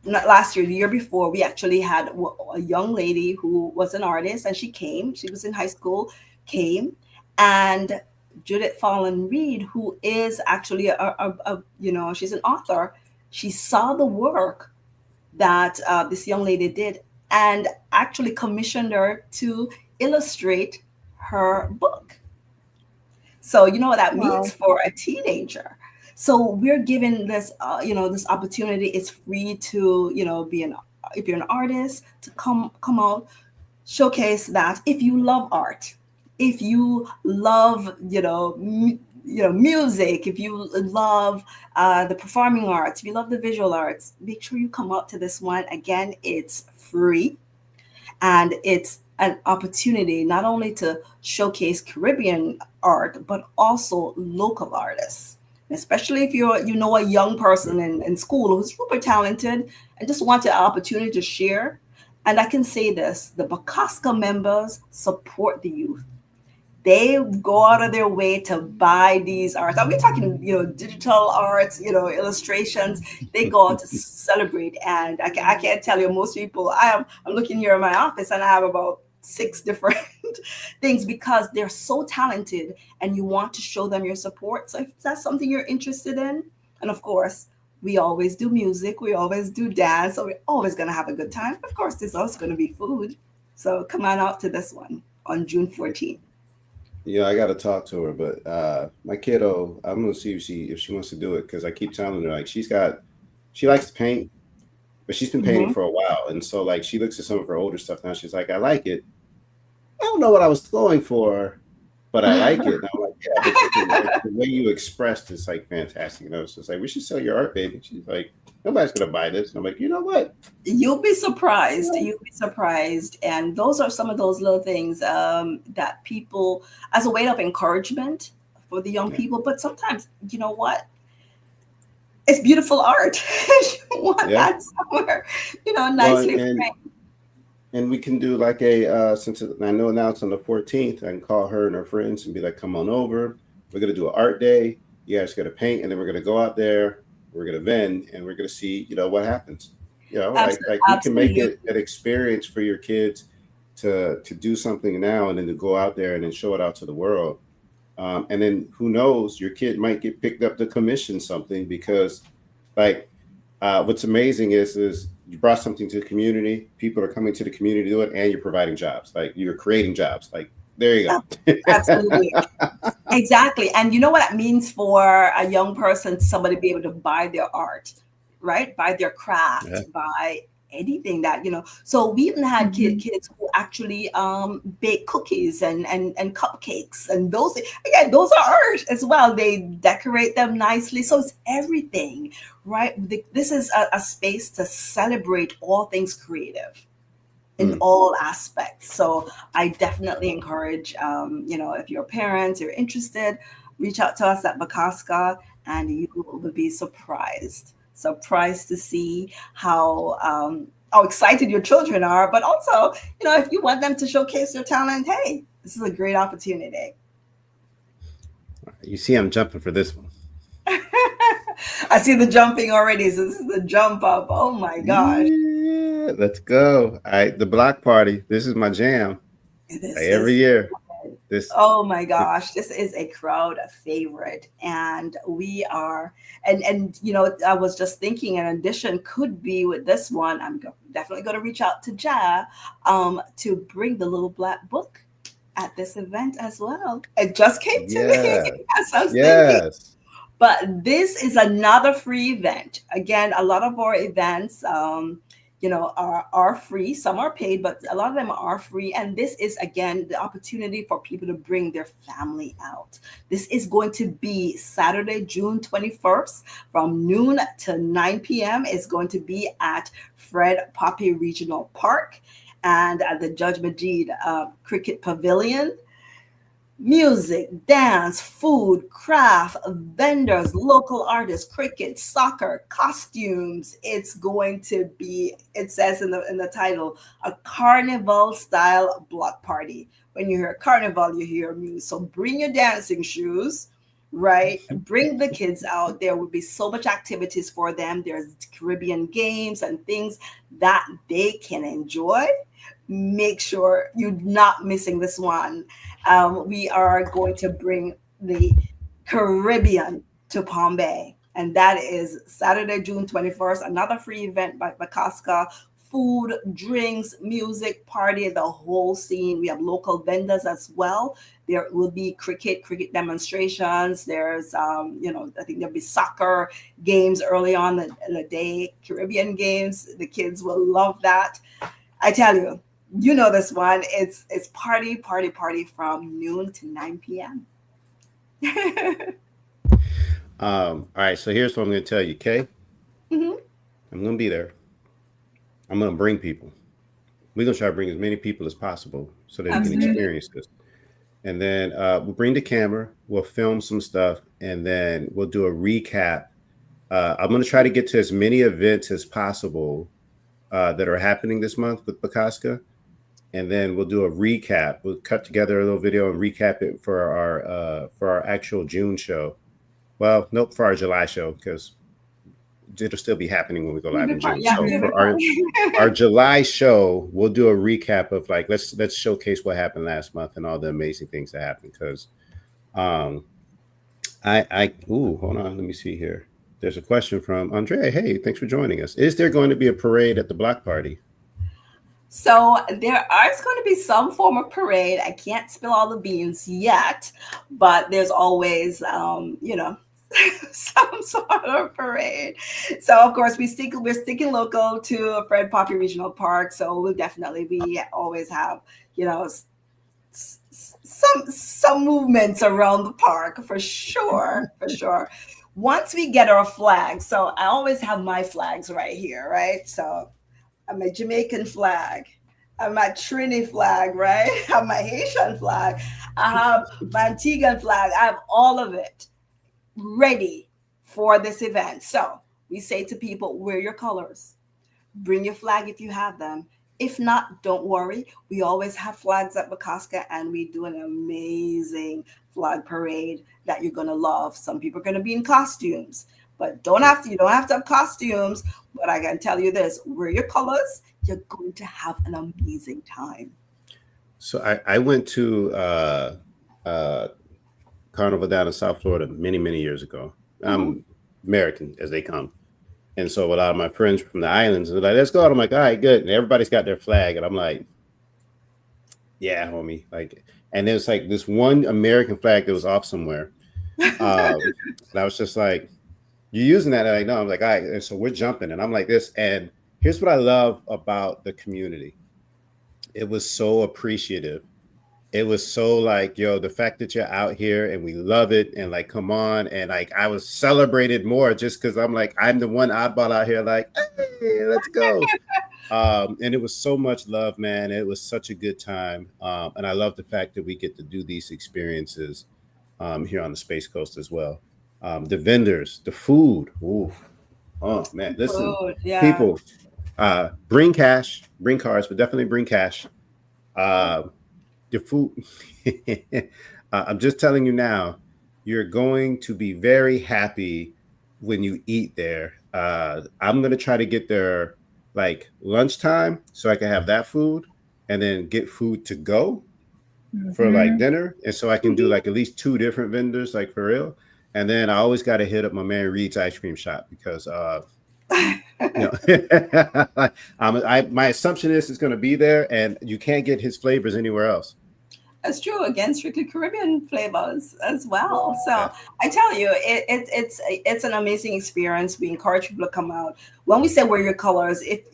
[SPEAKER 3] not last year, the year before, we actually had a young lady who was an artist, and she was in high school, came, and Judith Fallon Reed, who is actually she's an author. She saw the work that this young lady did and actually commissioned her to illustrate her book. So you know what that means for a teenager. So we're given this, this opportunity. It's free to, if you're an artist, to come out, showcase that. If you love art, if you love, music, if you love the performing arts, if you love the visual arts, make sure you come out to this one. Again, it's free, and it's an opportunity not only to showcase Caribbean art, but also local artists. Especially if you're, a young person in school who's super talented and just want an opportunity to share. And I can say this, the BCASCA members support the youth. They go out of their way to buy these arts. We're talking, digital arts, illustrations. They go out to celebrate. And I can't tell you, most people, I'm looking here in my office and I have about 6 different things, because they're so talented and you want to show them your support. So if that's something you're interested in, and of course, we always do music, we always do dance, so we're always going to have a good time. Of course, there's also going to be food. So come on out to this one on June 14th.
[SPEAKER 1] Yeah, I got to talk to her, but my kiddo, I'm going to see if she wants to do it, because I keep telling her, like, she likes to paint, but she's been painting for a while. And so, like, she looks at some of her older stuff now. She's like, I like it. I don't know what I was going for, but I like it. And I'm like, yeah, but the way you expressed it's like fantastic. You know, it's just like, we should sell your art, baby. She's like, nobody's gonna buy this. And I'm like, you know what?
[SPEAKER 3] You'll be surprised. You'll be surprised. And those are some of those little things that people, as a way of encouragement for the young people. But sometimes, you know what? It's beautiful art. You want that somewhere, nicely framed.
[SPEAKER 1] And we can do like since I know now it's on the 14th, I can call her and her friends and be like, come on over. We're going to do an art day. You guys got to paint, and then we're going to go out there. We're going to vend, and we're going to see, what happens. Like you can make it an experience for your kids to do something now and then to go out there and then show it out to the world. And then who knows, your kid might get picked up to commission something because what's amazing is you brought something to the community. People are coming to the community to do it, and you're providing jobs. Like you're creating jobs. Like there you go.
[SPEAKER 3] Absolutely. Exactly. And you know what that means for a young person, somebody be able to buy their art, right? Buy their craft, buy anything that, So we even had kids who actually bake cookies and cupcakes, and those are art as well. They decorate them nicely. So it's everything, right? This is a space to celebrate all things creative in all aspects. So I definitely encourage, if you're parents, you're interested, reach out to us at BCASCA, and you will be surprised to see how excited your children are, but also, if you want them to showcase their talent, hey, this is a great opportunity.
[SPEAKER 1] You see, I'm jumping for this one.
[SPEAKER 3] I see the jumping already. So this is the jump up. Oh my gosh.
[SPEAKER 1] Yeah, let's go. All right, the block party. This is my jam. Every year.
[SPEAKER 3] Oh my gosh, this is a crowd favorite, and we are, and I was just thinking an addition could be with this one. I'm definitely going to reach out to Ja to bring the little black book at this event as well. It just came to me as I was thinking. But this is another free event. Again, a lot of our events are free. Some are paid, but a lot of them are free. And this is, again, the opportunity for people to bring their family out. This is going to be Saturday, June 21st from noon to 9 p.m. It's going to be at Fred Poppy Regional Park and at the Judge Majid Cricket Pavilion. Music, dance, food, craft, vendors, local artists, cricket, soccer, costumes. It's going to be, it says in the title, a carnival style block party. When you hear carnival, you hear music. So bring your dancing shoes, right? Bring the kids out. There will be so much activities for them. There's Caribbean games and things that they can enjoy. Make sure you're not missing this one. We are going to bring the Caribbean to Palm Bay, and that is Saturday, June 21st. Another free event by BCASCA. Food, drinks, music, party, the whole scene. We have local vendors as well. There will be cricket demonstrations. There's, I think there'll be soccer games early on in the day, Caribbean games. The kids will love that. I tell you, this one. It's party from noon to 9 p.m.
[SPEAKER 1] All right, so here's what I'm going to tell you, Kay. I'm going to be there. I'm going to bring people. We're going to try to bring as many people as possible so that we can experience this. And then we'll bring the camera, we'll film some stuff, and then we'll do a recap. I'm going to try to get to as many events as possible that are happening this month with BCASCA. And then we'll do a recap. We'll cut together a little video and recap it for our actual June show. Well, nope, for our July show, because it'll still be happening when we go live in June. So for our July show, we'll do a recap of let's showcase what happened last month and all the amazing things that happened. Because hold on, let me see here. There's a question from Andrea. Hey, thanks for joining us. Is there going to be a parade at the block party?
[SPEAKER 3] So there is going to be some form of parade. I can't spill all the beans yet, but there's always, some sort of parade. So of course we're sticking local to Fred Poppy Regional Park. So we'll definitely always have, some movements around the park for sure, for sure. Once we get our flags, so I always have my flags right here, right? So I'm a Jamaican flag. I have my Trini flag, right? I have my Haitian flag. I have my Antiguan flag. I have all of it ready for this event. So we say to people, wear your colors. Bring your flag if you have them. If not, don't worry. We always have flags at BCASCA, and we do an amazing flag parade that you're gonna love. Some people are gonna be in costumes, but you don't have to have costumes. But I can tell you this: wear your colors. You're going to have an amazing time.
[SPEAKER 1] So I went to Carnival down in South Florida many years ago. I'm American as they come. And so a lot of my friends from the islands are like, let's go. And I'm like, all right, good. And everybody's got their flag. And I'm like, yeah, homie. Like, and there's like this one American flag that was off somewhere. And I was just like, you using that? And I know. I'm like, all right. And so we're jumping. And I'm like this. And here's what I love about the community. It was so appreciative. It was so like, yo, the fact that you're out here and we love it, and like, come on. And like, I was celebrated more just because I'm like, I'm the one oddball out here, like, hey, let's go. And it was so much love, man. It was such a good time. And I love the fact that we get to do these experiences here on the Space Coast as well. The vendors, the food. Ooh. Oh man, listen,
[SPEAKER 3] Food, yeah.
[SPEAKER 1] People, bring cash, bring cars, but definitely bring cash. The food. I'm just telling you now, you're going to be very happy when you eat there. I'm going to try to get there like lunchtime so I can have that food, and then get food to go for like dinner. And so I can do like at least 2 different vendors, like for real. And then I always got to hit up my man Reed's ice cream shop because, you know, my assumption is it's going to be there, and you can't get his flavors anywhere else.
[SPEAKER 3] That's true. Again, strictly Caribbean flavors as well. So I tell you, it's an amazing experience. We encourage people to come out. When we say wear your colors, it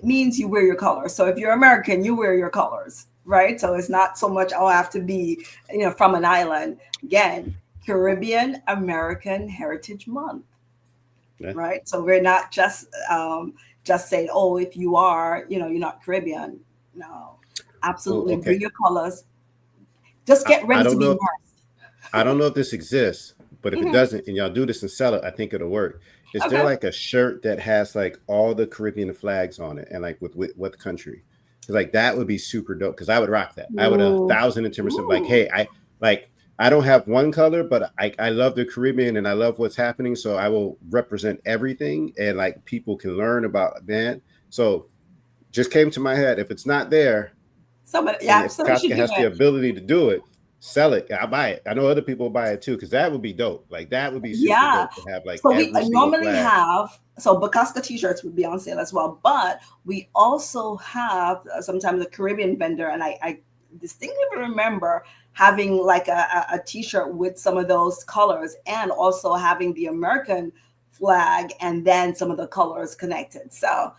[SPEAKER 3] means you wear your colors. So if you're American, you wear your colors, right? So it's not so much, oh, I have to be, from an island. Again, Caribbean American Heritage Month, right? So we're not just saying, oh, if you are, you're not Caribbean. No. Absolutely. Bring your colors. Just get ready to be immersed.
[SPEAKER 1] I don't know if this exists, but if it doesn't, and y'all do this and sell it, I think it'll work. Is there like a shirt that has like all the Caribbean flags on it, and like with what country? Because like that would be super dope. Because I would rock that. I would 1,010% like, hey, I don't have one color, but I love the Caribbean and I love what's happening. So I will represent everything, and like people can learn about that. So just came to my head. If it's not there, somebody has the ability to do it, sell it. I'll buy it. I know other people will buy it too, because that would be dope. Like that would be super dope to have like.
[SPEAKER 3] So we normally have BCASCA t-shirts would be on sale as well, but we also have sometimes a Caribbean vendor, and I distinctly remember having like a t-shirt with some of those colors, and also having the American flag and then some of the colors connected. So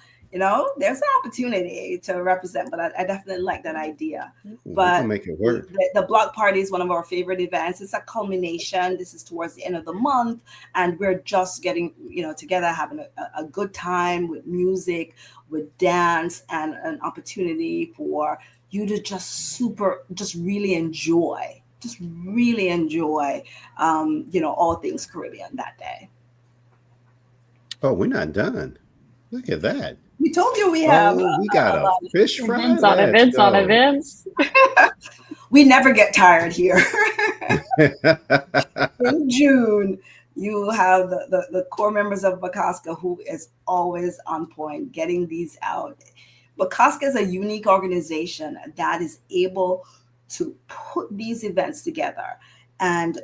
[SPEAKER 3] there's an opportunity to represent, but I definitely like that idea. But
[SPEAKER 1] make it work.
[SPEAKER 3] The block party is one of our favorite events. It's a culmination. This is towards the end of the month, and we're just getting together, having a good time with music, with dance, and an opportunity for you to just really enjoy, all things Caribbean that day.
[SPEAKER 1] Oh, we're not done. Look at that.
[SPEAKER 3] We told you we have.
[SPEAKER 1] We got a fish fry.
[SPEAKER 2] Events on events.
[SPEAKER 3] We never get tired here. In June, you have the core members of BCASCA who is always on point, getting these out. BCASCA is a unique organization that is able to put these events together. And,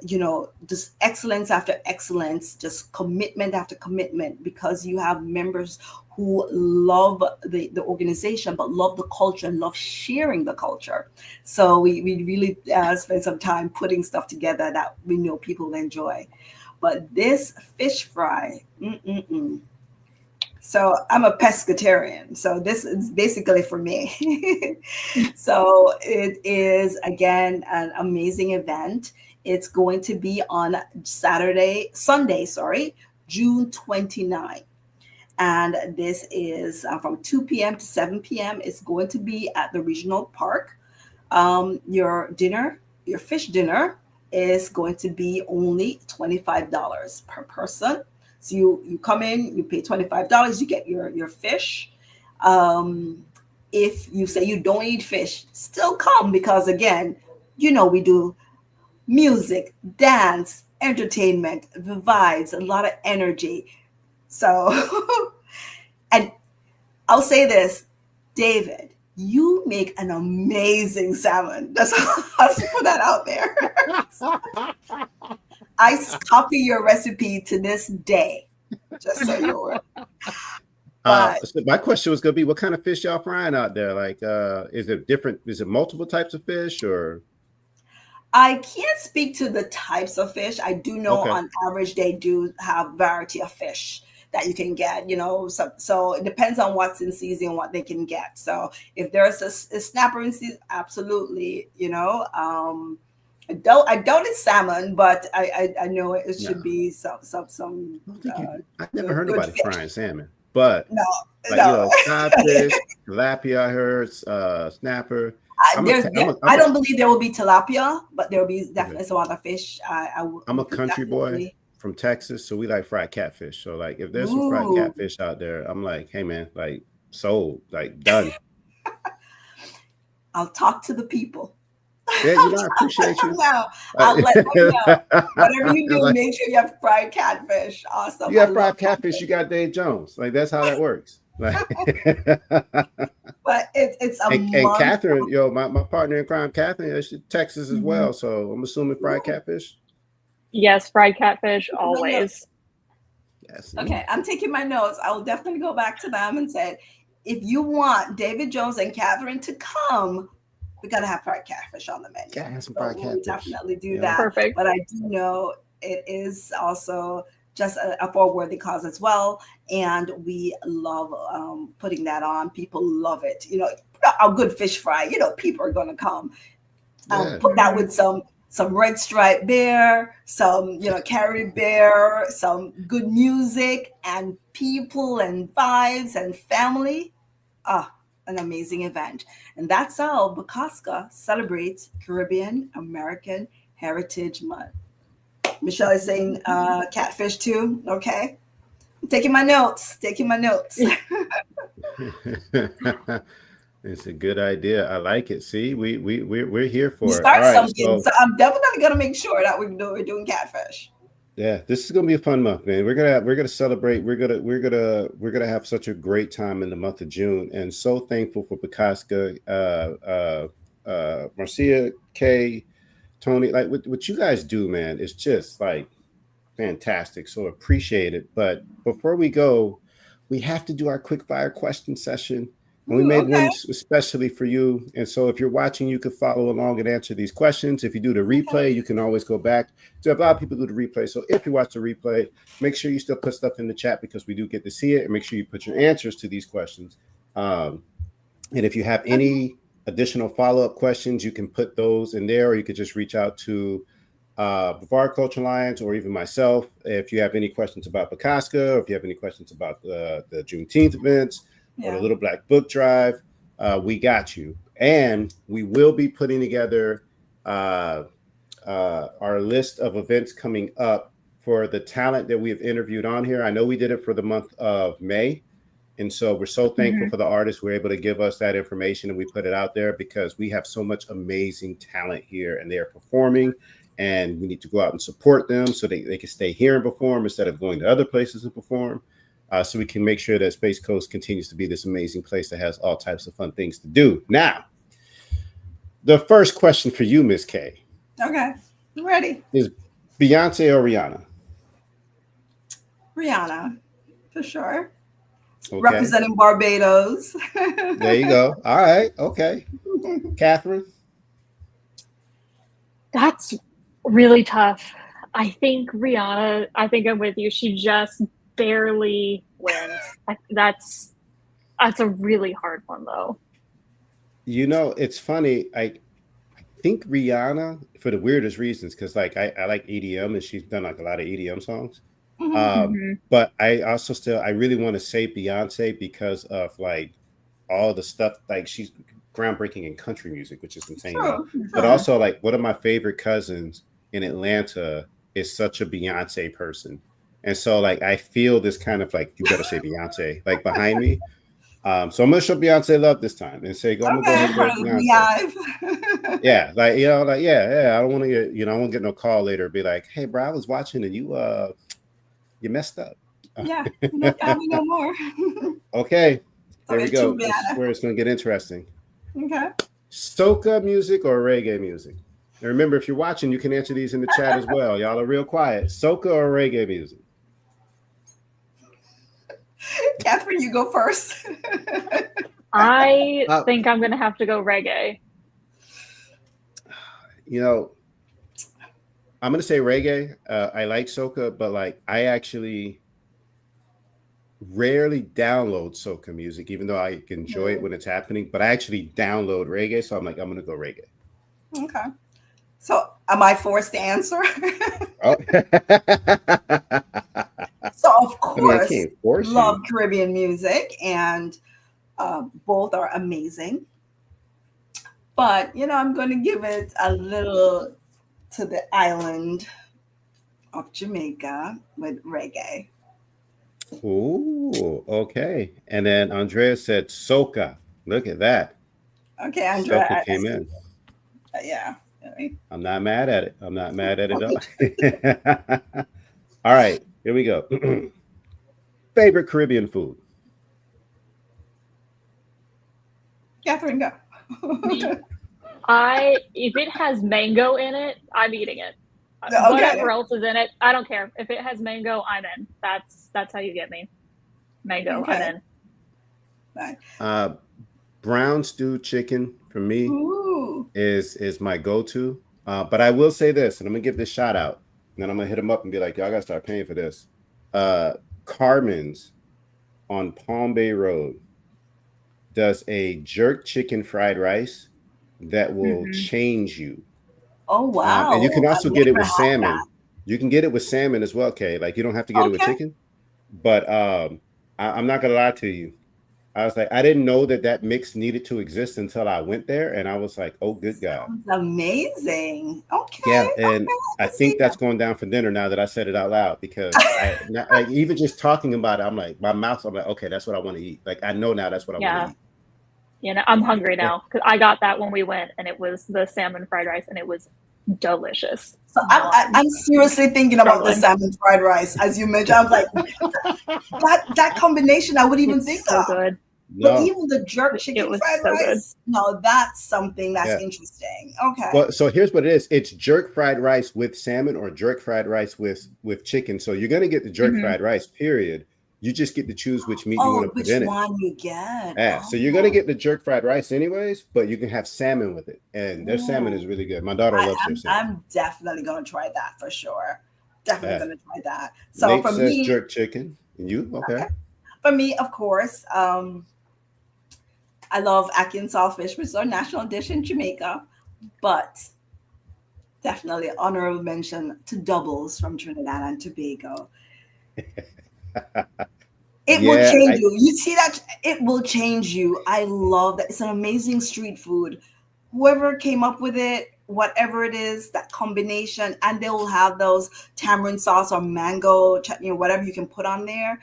[SPEAKER 3] just excellence after excellence, just commitment after commitment, because you have members who love the organization, but love the culture and love sharing the culture. So we really spend some time putting stuff together that we know people enjoy. But this fish fry, So I'm a pescatarian. So this is basically for me. So it is, again, an amazing event. It's going to be on Sunday, June 29th. And this is from 2 p.m. to 7 p.m. It's going to be at the regional park. Your fish dinner is going to be only $25 per person. So you come in, you pay $25, you get your fish. If you say you don't eat fish, still come, because again, we do music, dance, entertainment, the vibes, a lot of energy. So, and I'll say this, David, you make an amazing salmon. I'll put that out there. I copy your recipe to this day, just so you're aware.
[SPEAKER 1] So my question was going to be, what kind of fish y'all frying out there? Like, is it multiple types of fish, or?
[SPEAKER 3] I can't speak to the types of fish. I do know on average they do have variety of fish that you can get, so it depends on what's in season, what they can get. So if there's a snapper in season, absolutely, I doubt it's salmon, but I know it should be some.
[SPEAKER 1] I've never heard nobody frying salmon, but
[SPEAKER 3] no.
[SPEAKER 1] codfish, tilapia, I heard, snapper.
[SPEAKER 3] I don't believe there will be tilapia, but there will be definitely some other fish.
[SPEAKER 1] I'm a country boy from Texas, so we like fried catfish. So like, if there's some fried catfish out there, I'm like, hey man, like sold, like done.
[SPEAKER 3] I'll talk to the people.
[SPEAKER 1] Yeah, I appreciate you.
[SPEAKER 3] I'll let them know. Whatever you do, make sure you have fried catfish. Awesome.
[SPEAKER 1] You have fried catfish, you got Dave Jones. Like, that's how that works. Like,
[SPEAKER 3] but it's
[SPEAKER 1] and Catherine, my partner in crime, Catherine, she's Texas as well. So I'm assuming fried catfish.
[SPEAKER 2] Yes, fried catfish always.
[SPEAKER 1] Yes.
[SPEAKER 3] Okay, I'm taking my notes. I will definitely go back to them and say, if you want David Jones and Catherine to come, we gotta have fried catfish on the menu.
[SPEAKER 1] Yeah, some fried catfish.
[SPEAKER 3] Definitely do that.
[SPEAKER 2] Perfect.
[SPEAKER 3] But I do know it is also just a for-worthy cause as well, and we love putting that on. People love it. A good fish fry. People are gonna come. Put that with some red striped bear, some caribou bear, some good music, and people and vibes and family. An amazing event. And that's how BCASCA celebrates Caribbean American Heritage Month. Michelle is saying catfish too. Okay. I'm taking my notes.
[SPEAKER 1] It's a good idea. I like it. See, we're here for it.
[SPEAKER 3] Start something. So I'm definitely gonna make sure that we're doing catfish.
[SPEAKER 1] Yeah, this is gonna be a fun month, man. We're gonna celebrate. We're gonna have such a great time in the month of June, and so thankful for BCASCA, Marcia, Kay, Tony. Like what you guys do, man, it's just like fantastic. So appreciate it. But before we go, we have to do our quick fire question session. And we made one especially for you. And so if you're watching, you can follow along and answer these questions. If you do the replay, you can always go back. So a lot of people do the replay. So if you watch the replay, make sure you still put stuff in the chat, because we do get to see it, and make sure you put your answers to these questions. And if you have any additional follow-up questions, you can put those in there, or you could just reach out to Brevard Culture Alliance, or even myself. If you have any questions about BCASCA, or if you have any questions about the Juneteenth events, or the Little Black Book Drive, we got you. And we will be putting together our list of events coming up for the talent that we have interviewed on here. I know we did it for the month of May. And so we're so thankful for the artists who were able to give us that information, and we put it out there because we have so much amazing talent here, and they are performing, and we need to go out and support them so they can stay here and perform instead of going to other places and perform. So we can make sure that Space Coast continues to be this amazing place that has all types of fun things to do. Now, the first question for you, Miss K.
[SPEAKER 3] Okay, I'm ready.
[SPEAKER 1] Is Beyonce or Rihanna?
[SPEAKER 3] Rihanna, for sure.
[SPEAKER 1] Okay.
[SPEAKER 3] Representing Barbados.
[SPEAKER 1] There you go. All right. Okay. Catherine?
[SPEAKER 2] That's really tough. I think Rihanna, I think I'm with you. She just barely wins. That's a really hard one though.
[SPEAKER 1] You know, it's funny. I think Rihanna, for the weirdest reasons, because like I like EDM and she's done like a lot of EDM songs. But I also I really want to say Beyonce because of like all the stuff, like she's groundbreaking in country music, which is insane now. But also like one of my favorite cousins in Atlanta is such a Beyonce person. And so like I feel this kind of like, you better say Beyonce, like behind me. So I'm gonna show Beyonce love this time and say, I'm gonna go ahead and go Beyonce. Yeah, like yeah. I don't want to get, I won't get no call later. Be like, hey, bro, I was watching and you messed up.
[SPEAKER 3] Yeah, no family no more.
[SPEAKER 1] Okay, there we go. This is where it's gonna get interesting.
[SPEAKER 3] Okay.
[SPEAKER 1] Soca music or reggae music? And remember, if you're watching, you can answer these in the chat as well. Y'all are real quiet. Soca or reggae music?
[SPEAKER 3] Catherine, you go first.
[SPEAKER 2] I think I'm gonna have to go reggae.
[SPEAKER 1] I'm gonna say reggae. I like soca, but like I actually rarely download soca music, even though I enjoy it when it's happening. But I actually download reggae, so I'm gonna go reggae.
[SPEAKER 3] Okay. So am I forced to answer?
[SPEAKER 1] Oh.
[SPEAKER 3] So of course,
[SPEAKER 1] I can't
[SPEAKER 3] love Caribbean music, and both are amazing. But I'm going to give it a little to the island of Jamaica with reggae.
[SPEAKER 1] Ooh, okay. And then Andrea said soca. Look at that.
[SPEAKER 3] Okay, Andrea.
[SPEAKER 1] Soca came in.
[SPEAKER 3] Yeah.
[SPEAKER 1] I'm not mad at it. I'm not mad at it at all. All right, here we go. Favorite Caribbean food?
[SPEAKER 3] Catherine, go.
[SPEAKER 2] If it has mango in it, I'm eating it.
[SPEAKER 3] Okay.
[SPEAKER 2] Whatever else is in it, I don't care. If it has mango, I'm in. That's how you get me. Mango,
[SPEAKER 3] okay.
[SPEAKER 2] I'm in.
[SPEAKER 1] Brown stewed chicken for me
[SPEAKER 3] Ooh.
[SPEAKER 1] is my go-to. But I will say this, and I'm gonna give this shout out, and then I'm gonna hit them up and be like, y'all gotta start paying for this. Carmen's on Palm Bay Road does a jerk chicken fried rice that will change you.
[SPEAKER 3] Oh wow!
[SPEAKER 1] And you can also get it with salmon. You can get it with salmon as well, Kay. Like you don't have to get it with chicken. But I'm not gonna lie to you. I was like, I didn't know that mix needed to exist until I went there, and I was like, oh, good God.
[SPEAKER 3] Sounds amazing. Okay.
[SPEAKER 1] Yeah, and I think that's going down for dinner now that I said it out loud, because like even just talking about it, I'm like, my mouth, I'm like, okay, that's what I want to eat. Like I know now that's what I want to eat.
[SPEAKER 2] I'm hungry now because I got that when we went, and it was the salmon fried rice, and it was delicious.
[SPEAKER 3] So I'm seriously thinking about the salmon fried rice, as you mentioned. I was like, that combination I wouldn't even think of.
[SPEAKER 2] Good.
[SPEAKER 3] But
[SPEAKER 1] No.
[SPEAKER 3] even the jerk chicken fried rice, no, that's something that's interesting. Okay.
[SPEAKER 1] Well, so here's what it is. It's jerk fried rice with salmon or jerk fried rice with chicken. So you're going to get the jerk fried rice, period. You just get to choose which meat you want to put in it.
[SPEAKER 3] Which one you get.
[SPEAKER 1] Yeah. So you're going to get the jerk fried rice anyways, but you can have salmon with it. And their salmon is really good. My daughter loves their salmon.
[SPEAKER 3] I'm definitely going to try that for sure. Definitely going to try that. So
[SPEAKER 1] Nate
[SPEAKER 3] for
[SPEAKER 1] says
[SPEAKER 3] me,
[SPEAKER 1] jerk chicken. And you? Okay.
[SPEAKER 3] For me, of course, I love ackee and saltfish, which is our national dish in Jamaica, but definitely honorable mention to doubles from Trinidad and Tobago. It will change you. You see that? It will change you. I love that. It's an amazing street food. Whoever came up with it, whatever it is, that combination, and they will have those tamarind sauce or mango chutney or whatever you can put on there.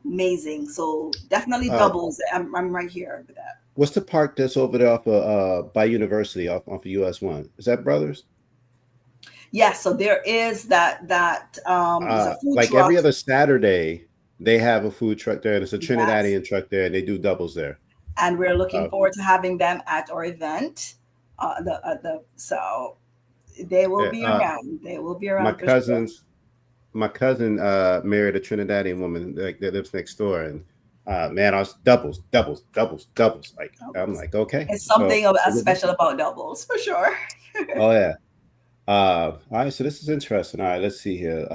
[SPEAKER 3] Amazing. So definitely doubles. I'm right here with that.
[SPEAKER 1] What's the park that's over there off of by University off of US 1? Is that Brothers?
[SPEAKER 3] Yes. So there is that there's a food
[SPEAKER 1] like
[SPEAKER 3] truck.
[SPEAKER 1] every other Saturday they have a food truck there. There's a Trinidadian truck there, and they do doubles there.
[SPEAKER 3] And we're looking forward to having them at our event. So they will be around. They will be around.
[SPEAKER 1] My cousin married a Trinidadian woman that lives next door, and man, I was doubles. Like I'm like, okay,
[SPEAKER 3] it's something special about doubles for sure.
[SPEAKER 1] Oh yeah. All right, so this is interesting. All right, let's see here.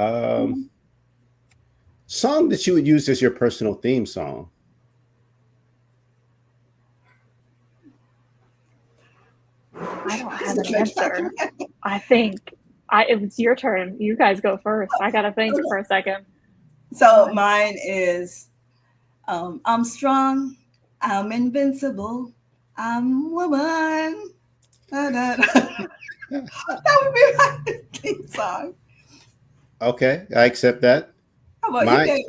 [SPEAKER 1] Song that you would use as your personal theme song.
[SPEAKER 2] I don't have an answer. I think it's your turn. You guys go first. I gotta think for a second.
[SPEAKER 3] So mine is I'm strong, I'm invincible, I'm woman. Da, da, da. That would be my theme song.
[SPEAKER 1] Okay, I accept that.
[SPEAKER 3] How about
[SPEAKER 1] Mine,
[SPEAKER 3] you?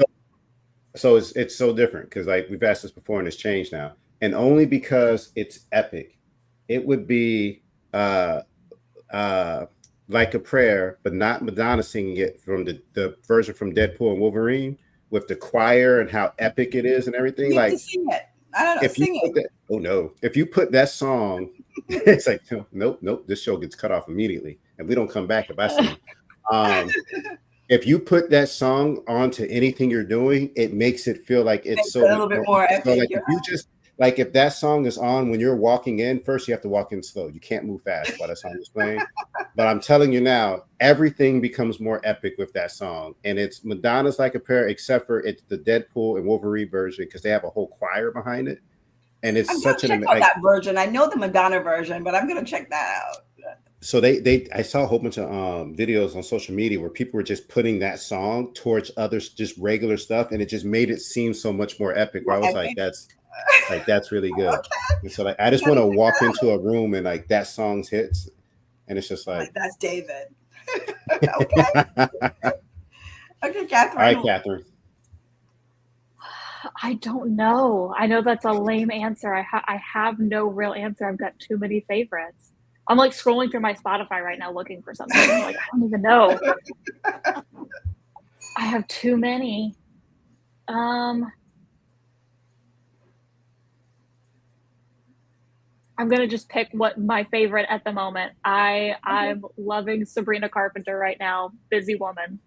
[SPEAKER 1] so it's so different because like we've asked this before and it's changed now, and only because it's epic. It would be like a prayer, but not Madonna singing it from the version from Deadpool and Wolverine with the choir and how epic it is and everything.
[SPEAKER 3] You have
[SPEAKER 1] Like
[SPEAKER 3] to sing it. I don't know,
[SPEAKER 1] if you
[SPEAKER 3] sing
[SPEAKER 1] put
[SPEAKER 3] it.
[SPEAKER 1] that, oh no, if you put that song, it's like nope, this show gets cut off immediately, and we don't come back if I sing. If you put that song onto anything you're doing, it makes it feel like it's
[SPEAKER 3] Makes
[SPEAKER 1] so
[SPEAKER 3] it a little bit more
[SPEAKER 1] so
[SPEAKER 3] epic.
[SPEAKER 1] like if you just like if that song is on when you're walking in, first you have to walk in slow. You can't move fast while that song is playing. But I'm telling you now, everything becomes more epic with that song. And it's Madonna's Like a Prayer, except for it's the Deadpool and Wolverine version because they have a whole choir behind it. And it's
[SPEAKER 3] I'm gonna
[SPEAKER 1] such
[SPEAKER 3] check
[SPEAKER 1] an
[SPEAKER 3] out that version. I know the Madonna version, but I'm gonna check that out.
[SPEAKER 1] so they I saw a whole bunch of videos on social media where people were just putting that song towards others, just regular stuff, and it just made it seem so much more epic. Where I was like, that's really good.
[SPEAKER 3] Okay.
[SPEAKER 1] And so like I just want to walk into a room and like that song's hits, and it's just like
[SPEAKER 3] That's David. Okay. Okay, Catherine.
[SPEAKER 1] All right, Catherine.
[SPEAKER 2] I don't know. I know that's a lame answer. I have no real answer. I've got too many favorites. I'm like scrolling through my Spotify right now looking for something. I'm like, I don't even know. I have too many. I'm gonna just pick what my favorite at the moment. I'm loving Sabrina Carpenter right now, Busy Woman,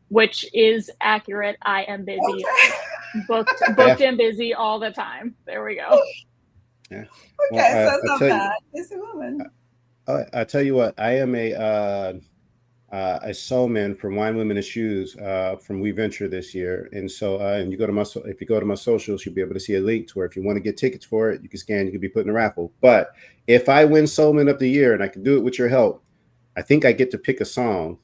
[SPEAKER 2] which is accurate. I am busy. Booked and busy all the time. There we go.
[SPEAKER 1] Yeah.
[SPEAKER 3] Okay,
[SPEAKER 1] Well,
[SPEAKER 3] so it's not bad. Busy Woman.
[SPEAKER 1] I tell you what, I am a soul man from Wine, Women, and Shoes from We Venture this year, and so and you go to if you go to my socials, you'll be able to see a link to where if you want to get tickets for it, you can scan. You can be put in a raffle. But if I win Soulman of the Year, and I can do it with your help, I think I get to pick a song,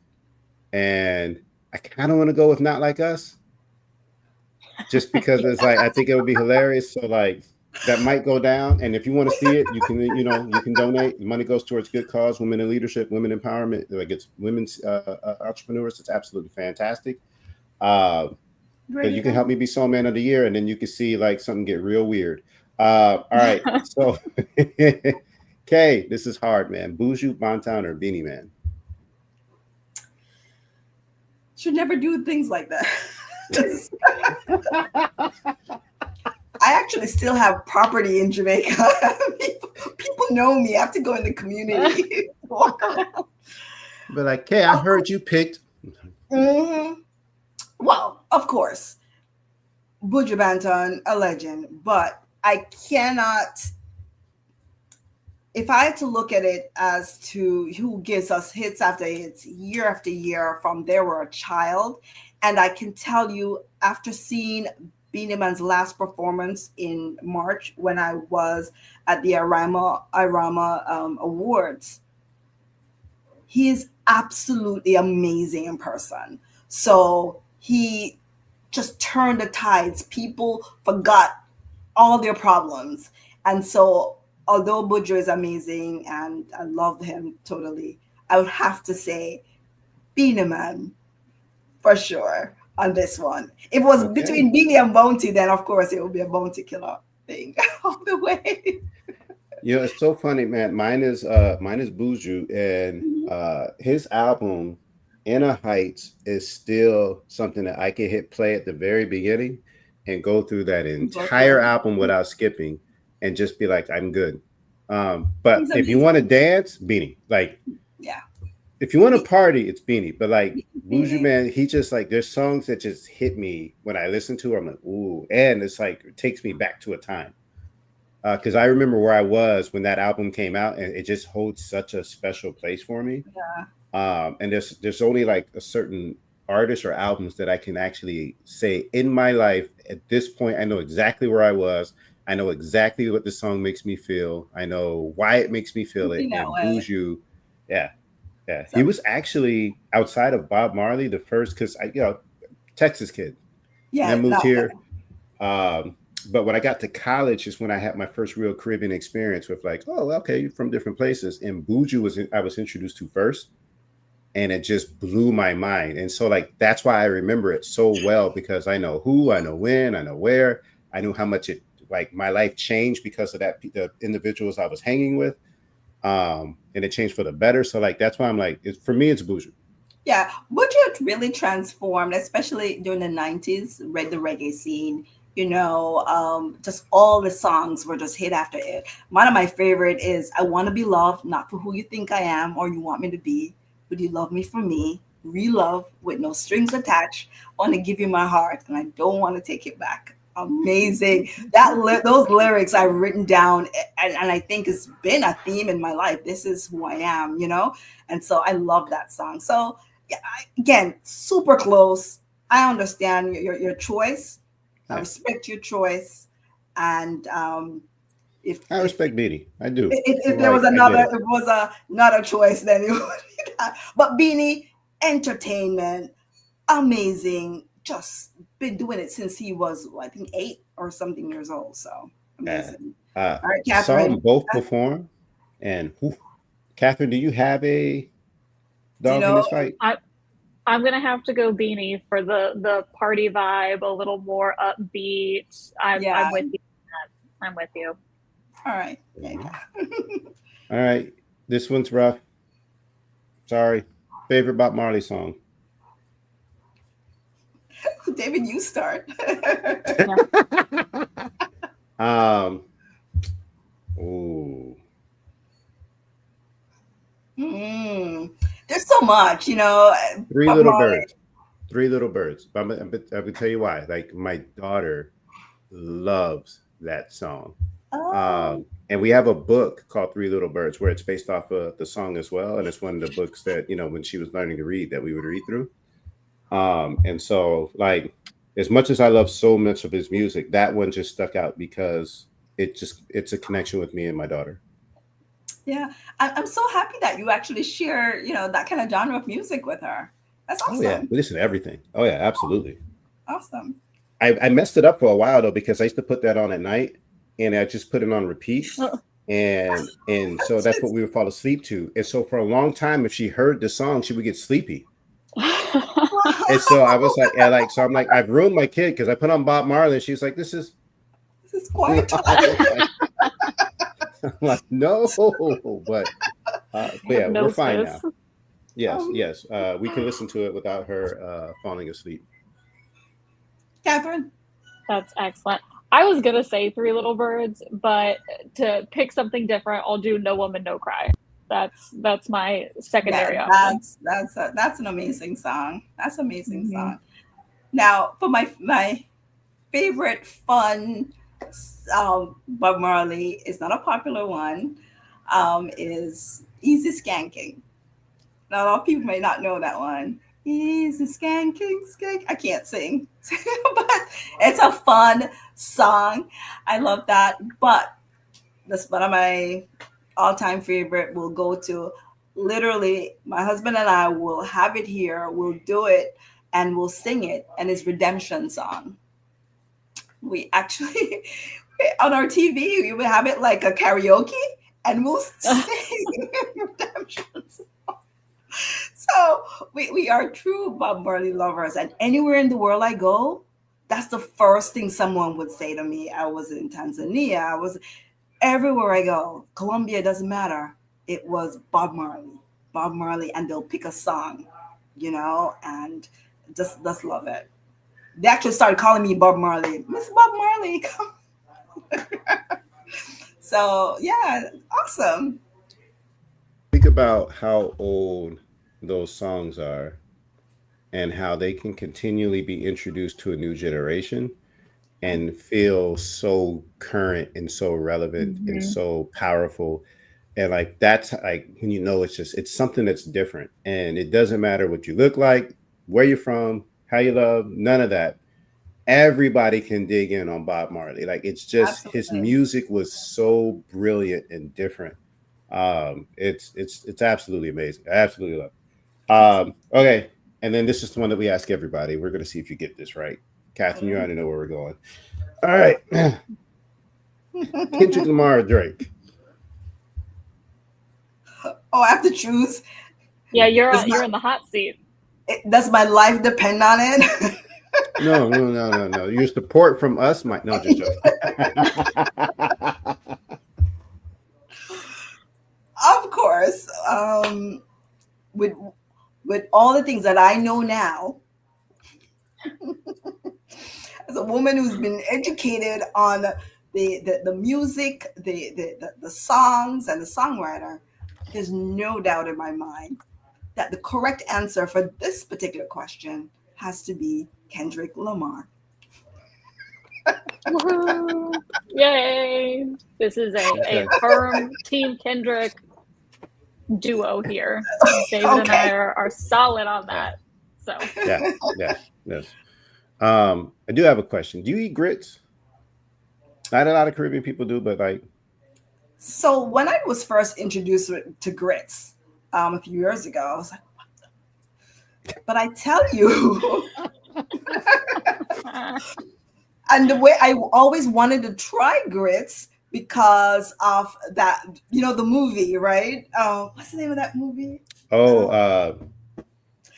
[SPEAKER 1] and I kind of want to go with Not Like Us, just because it's like I think it would be hilarious. So like. That might go down, and if you want to see it, you can donate. The money goes towards good cause, women in leadership, women empowerment. Like it's women's entrepreneurs. It's absolutely fantastic. But you can help me be Soul Man of the Year, and then you can see like something get real weird. All right, so Kay, this is hard, man. Buju Banton or Beanie Man?
[SPEAKER 3] Should never do things like that. I actually still have property in Jamaica. People know me. I have to go in the community. Walk around.
[SPEAKER 1] But like, hey, I heard you picked.
[SPEAKER 3] Mm-hmm. Well, of course, Buju Banton, a legend, but I cannot. If I had to look at it as to who gives us hits after hits, year after year, from They Were a Child, and I can tell you after seeing Beenie Man's last performance in March when I was at the Irama Awards. He is absolutely amazing in person. So he just turned the tides. People forgot all their problems. And so although Buju is amazing and I love him totally, I would have to say Beenie Man for sure. On this one, if it was between Beanie and Bounty, then of course it would be a Bounty Killer thing all the way.
[SPEAKER 1] It's so funny, man. Mine is Buju, and his album Inner Heights is still something that I can hit play at the very beginning and go through that entire album without skipping and just be like, I'm good. But if you want to dance, Beanie, like,
[SPEAKER 3] yeah.
[SPEAKER 1] If you want to party, it's Beanie. But like Buju, man, he just like there's songs that just hit me when I listen to her. I'm like, ooh, and it's like it takes me back to a time. Because I remember where I was when that album came out, and it just holds such a special place for me.
[SPEAKER 3] Yeah.
[SPEAKER 1] And there's only like a certain artists or albums that I can actually say in my life at this point, I know exactly where I was. I know exactly what the song makes me feel. I know why it makes me feel it.
[SPEAKER 3] In that
[SPEAKER 1] And
[SPEAKER 3] way.
[SPEAKER 1] Buju, yeah, yeah. He
[SPEAKER 3] So,
[SPEAKER 1] was actually outside of Bob Marley the first, because Texas kid, and
[SPEAKER 3] yeah,
[SPEAKER 1] then moved
[SPEAKER 3] no,
[SPEAKER 1] here. But when I got to college is when I had my first real Caribbean experience with like, oh, okay, you're from different places. And Buju I was introduced to first, and it just blew my mind. And so like that's why I remember it so well, because I know who, I know when, I know where, I knew how much it like my life changed because of the individuals I was hanging with. And it changed for the better. So like that's why I'm like, for me, it's Buju.
[SPEAKER 3] yeah, Butch really transformed, especially during the 90s, the reggae scene. Just all the songs were just hit after it. One of my favorite is I Want to Be Loved, Not for Who You Think I Am or You Want Me to Be. Would you love me for me? Real love with no strings attached. Want to give you my heart and I don't want to take it back. Amazing. Those lyrics I've written down, and I think it's been a theme in my life. This is who I am, and so I love that song. So yeah, again, super close. I understand your choice. I respect your choice, and if
[SPEAKER 1] I respect Beanie. I do.
[SPEAKER 3] if there was another choice, then it would be that. But Beanie, entertainment, amazing. Just been doing it since he was, I think, 8 or something years old. So amazing. All right,
[SPEAKER 1] Saw them
[SPEAKER 3] Catherine.
[SPEAKER 1] both perform, and Catherine, do you have a dog in this fight?
[SPEAKER 2] I'm gonna have to go Beanie for the party vibe, a little more upbeat. I'm with you. I'm with you.
[SPEAKER 3] All right.
[SPEAKER 1] All right. This one's rough. Sorry. Favorite Bob Marley song?
[SPEAKER 3] David, you start.
[SPEAKER 1] Ooh.
[SPEAKER 3] There's so much,
[SPEAKER 1] Three Little Birds. Three Little Birds. I'm gonna tell you why. Like my daughter loves that song.
[SPEAKER 3] Oh.
[SPEAKER 1] And we have a book called Three Little Birds where it's based off of the song as well. And it's one of the books that, when she was learning to read, that we would read through. And so like, as much as I love so much of his music, that one just stuck out because it's a connection with me and my daughter.
[SPEAKER 3] Yeah. I'm so happy that you actually share, that kind of genre of music with her. That's awesome.
[SPEAKER 1] Oh yeah, we listen to everything. Oh yeah, absolutely.
[SPEAKER 3] Awesome.
[SPEAKER 1] I messed it up for a while though, because I used to put that on at night and I just put it on repeat. And so that's what we would fall asleep to. And so for a long time, if she heard the song, she would get sleepy. And so I was like, so I'm like, I've ruined my kid because I put on Bob Marley and she's like, this is
[SPEAKER 3] quiet time.
[SPEAKER 1] I'm like, no, but yeah, we're fine now. Yes. We can listen to it without her falling asleep.
[SPEAKER 3] Catherine?
[SPEAKER 2] That's excellent. I was gonna say Three Little Birds, but to pick something different, I'll do No Woman, No Cry. That's my secondary option.
[SPEAKER 3] That's an amazing song. That's an amazing song. Now, for my favorite fun Bob Marley, is not a popular one, is Easy Skanking. Now, a lot of people may not know that one. Easy skanking, skank. I can't sing, but it's a fun song. I love that. But that's one of my all-time favorite. Will go to, literally, my husband and I will have it here. We'll do it and we'll sing it. And it's Redemption song. We actually, on our TV, we would have it like a karaoke and we'll sing Redemption song. So we are true Bob Marley lovers, and anywhere in the world I go, that's the first thing someone would say to me. I was in Tanzania, I was everywhere I go, Colombia, doesn't matter. It was Bob Marley, and they'll pick a song, and just love it. They actually started calling me Bob Marley, Miss Bob Marley. So yeah, awesome.
[SPEAKER 1] Think about how old those songs are and how they can continually be introduced to a new generation and feel so current and so relevant and so powerful. And like, that's like, when it's something that's different, and it doesn't matter what you look like, where you're from, how you love, none of that. Everybody can dig in on Bob Marley. Like, it's just his
[SPEAKER 3] Absolutely.
[SPEAKER 1] music was so brilliant and different. It's absolutely amazing. I absolutely love it. Okay, and then this is the one that we ask everybody. We're going to see if you get this right. Catherine, you already know where we're going. All right. Kendrick Lamar or Drake?
[SPEAKER 3] Oh, I have to choose.
[SPEAKER 2] Yeah, you're in the hot seat.
[SPEAKER 3] Does my life depend on it?
[SPEAKER 1] No. Your support from us might. No, just joking.
[SPEAKER 3] Of course. With all the things that I know now, as a woman who's been educated on the music, the songs, and the songwriter, there's no doubt in my mind that the correct answer for this particular question has to be Kendrick Lamar.
[SPEAKER 2] Woohoo! Yay! This is a firm Team Kendrick duo here. David and I are solid on that. So
[SPEAKER 1] yes. I do have a question. Do you eat grits? Not a lot of Caribbean people do, but like.
[SPEAKER 3] So when I was first introduced to grits a few years ago, I was like, what the? But I tell you, and the way I always wanted to try grits because of that, the movie, right? What's the name of that movie?
[SPEAKER 1] Oh,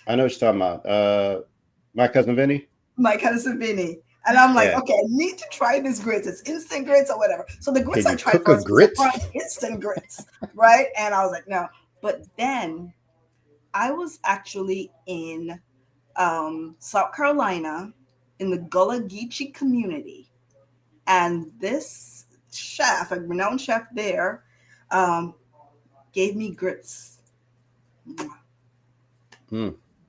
[SPEAKER 1] I know what you're talking about. My Cousin Vinny.
[SPEAKER 3] My Cousin Vinny. And I'm like, okay, I need to try this grits. It's instant grits or whatever. So the grits I tried first was instant grits, right? And I was like, no. But then I was actually in South Carolina in the Gullah Geechee community. And this chef, a renowned chef there, gave me grits.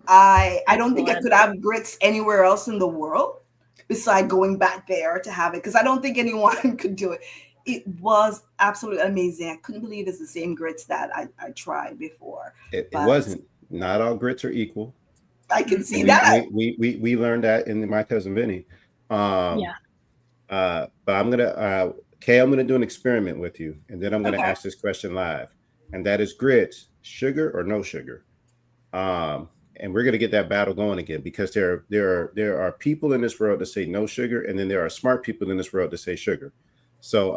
[SPEAKER 3] I don't think I could have grits anywhere else in the world besides going back there to have it, because I don't think anyone could do it. It was absolutely amazing. I couldn't believe it's the same grits that I tried before.
[SPEAKER 1] It wasn't. Not all grits are equal.
[SPEAKER 3] I can see that.
[SPEAKER 1] We learned that in My Cousin Vinny. But I'm gonna Kay, I'm gonna do an experiment with you, and then I'm gonna ask this question live. And that is grits, sugar or no sugar? And we're gonna get that battle going again, because there are people in this world that say no sugar, and then there are smart people in this world that say sugar. So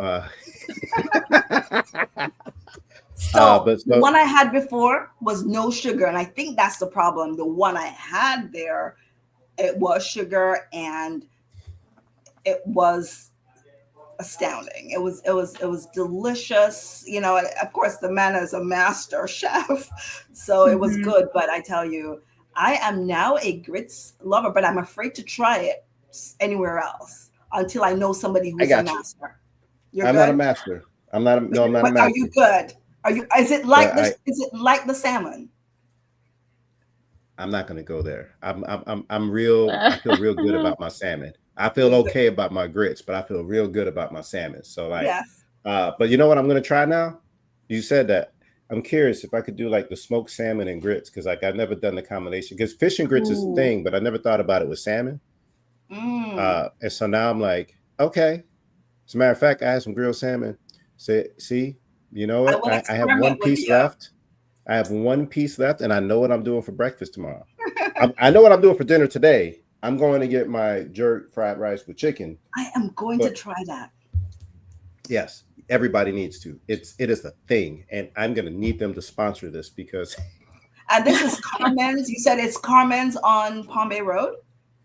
[SPEAKER 3] the one I had before was no sugar, and I think that's the problem. The one I had there, it was sugar, and it was astounding. It was delicious. Of course, the man is a master chef, so it was good. But I tell you, I am now a grits lover, but I'm afraid to try it anywhere else until I know somebody who's a master.
[SPEAKER 1] I'm not a master. I'm not a master.
[SPEAKER 3] Are you good? Is it like the salmon?
[SPEAKER 1] I'm not going to go there. I'm real. I feel real good about my salmon. I feel okay about my grits, but I feel real good about my salmon. So but you know what I'm going to try now? You said that. I'm curious if I could do like the smoked salmon and grits, because like I've never done the combination, because fish and grits is a thing, but I never thought about it with salmon. And so now I'm like, okay. As a matter of fact, I had some grilled salmon. See, you know what? I have one piece left. I have one piece left, and I know what I'm doing for breakfast tomorrow. I know what I'm doing for dinner today. I'm going to get my jerk fried rice with chicken.
[SPEAKER 3] I am going to try that.
[SPEAKER 1] Yes, everybody needs to. It is a thing, and I'm going to need them to sponsor this, because.
[SPEAKER 3] And this is Carmen's. You said it's Carmen's on Palm Bay Road?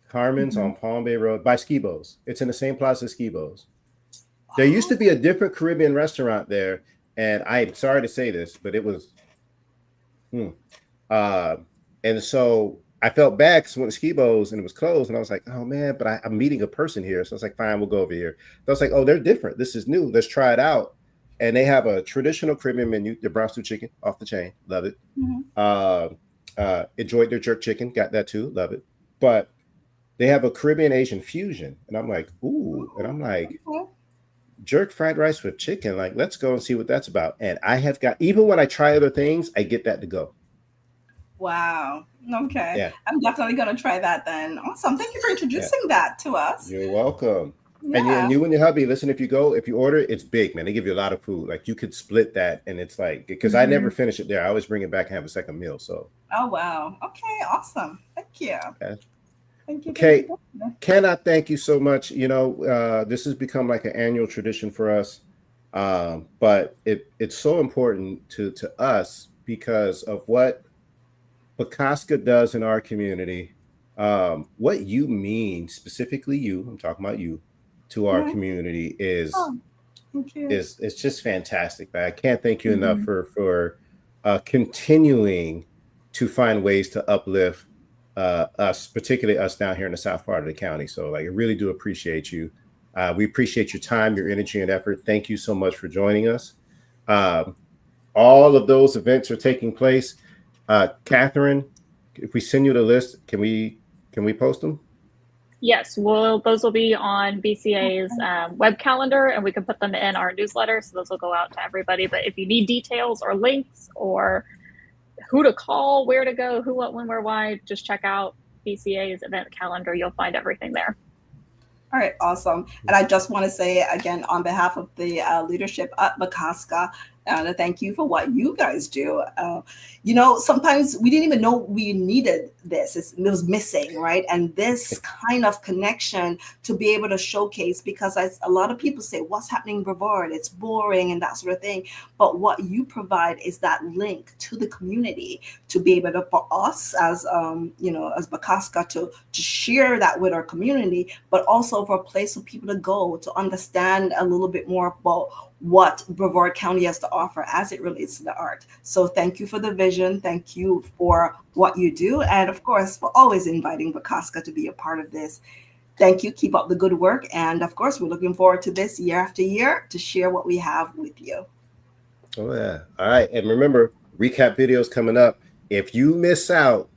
[SPEAKER 1] Carmen's on Palm Bay Road by Skibo's. It's in the same plaza as Skibo's. There used to be a different Caribbean restaurant there, and I'm sorry to say this, but it was. And so I felt bad because we went to Skibo's and it was closed, and I was like, oh man, but I'm meeting a person here. So I was like, fine, we'll go over here. But I was like, oh, they're different. This is new. Let's try it out. And they have a traditional Caribbean menu. Their brown stew chicken, off the chain. Love it. Enjoyed their jerk chicken. Got that too. Love it. But they have a Caribbean Asian fusion. And I'm like, ooh. And I'm like, jerk fried rice with chicken. Like, let's go and see what that's about. And I have got, even when I try other things, I get that to go.
[SPEAKER 3] Wow. Okay.
[SPEAKER 1] Yeah.
[SPEAKER 3] I'm definitely going to try that then. Awesome. Thank you for introducing that to us.
[SPEAKER 1] You're welcome.
[SPEAKER 3] Yeah.
[SPEAKER 1] And you and your hubby, listen, if you order, it's big, man. They give you a lot of food. Like you could split that, and it's like, because I never finish it there. I always bring it back and have a second meal. So.
[SPEAKER 3] Oh, wow. Okay. Awesome. Thank you.
[SPEAKER 1] Yeah.
[SPEAKER 3] Thank you.
[SPEAKER 1] Okay. Ken, I thank you so much. This has become like an annual tradition for us. But it's so important to us because of what BCASCA does in our community. What you mean, specifically you, I'm talking about you, to our community is it's just fantastic. I can't thank you enough for continuing to find ways to uplift us, particularly us down here in the south part of the county. So like, I really do appreciate you. We appreciate your time, your energy, and effort. Thank you so much for joining us. All of those events are taking place. Catherine, if we send you the list, can we post them?
[SPEAKER 2] Yes, those will be on BCA's web calendar, and we can put them in our newsletter. So those will go out to everybody. But if you need details or links or who to call, where to go, who, what, when, where, why, just check out BCA's event calendar. You'll find everything there.
[SPEAKER 3] All right, awesome. And I just want to say again, on behalf of the leadership at BCASCA, thank you for what you guys do. Sometimes we didn't even know we needed this. It was missing, right? And this kind of connection to be able to showcase, because a lot of people say, what's happening in Brevard? It's boring and that sort of thing. But what you provide is that link to the community to be able to, for us as BCASCA to share that with our community, but also for a place for people to go to understand a little bit more about what Brevard County has to offer as it relates to the art. So thank you for the vision. Thank you for what you do. And of course, for always inviting BCASCA to be a part of this. Thank you. Keep up the good work. And of course, we're looking forward to this year after year to share what we have with you.
[SPEAKER 1] Oh, yeah. All right. And remember, recap videos coming up. If you miss out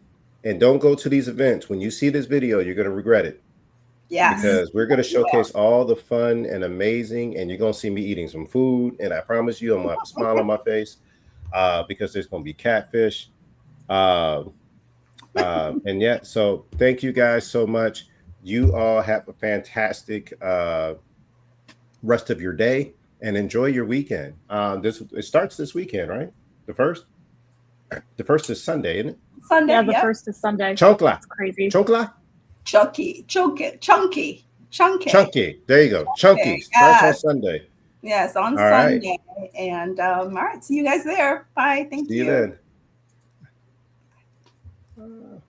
[SPEAKER 1] and don't go to these events, when you see this video, you're going to regret it.
[SPEAKER 3] Yes.
[SPEAKER 1] Because we're going to showcase all the fun and amazing, and you're going to see me eating some food. And I promise you, I'm going to have a smile on my face because there's going to be catfish. And yeah, so thank you guys so much. You all have a fantastic rest of your day and enjoy your weekend. It starts this weekend, right? The first is Sunday, isn't it?
[SPEAKER 3] Sunday.
[SPEAKER 2] Yeah, the first is Sunday.
[SPEAKER 1] Chonkla.
[SPEAKER 2] That's crazy.
[SPEAKER 1] Chonkla?
[SPEAKER 3] Chunky.
[SPEAKER 1] There you go. Chunky. Starts on Sunday.
[SPEAKER 3] Yes, on
[SPEAKER 1] all
[SPEAKER 3] Sunday.
[SPEAKER 1] Right.
[SPEAKER 3] And all right, see you guys there. Bye. Thank you.
[SPEAKER 1] See you then.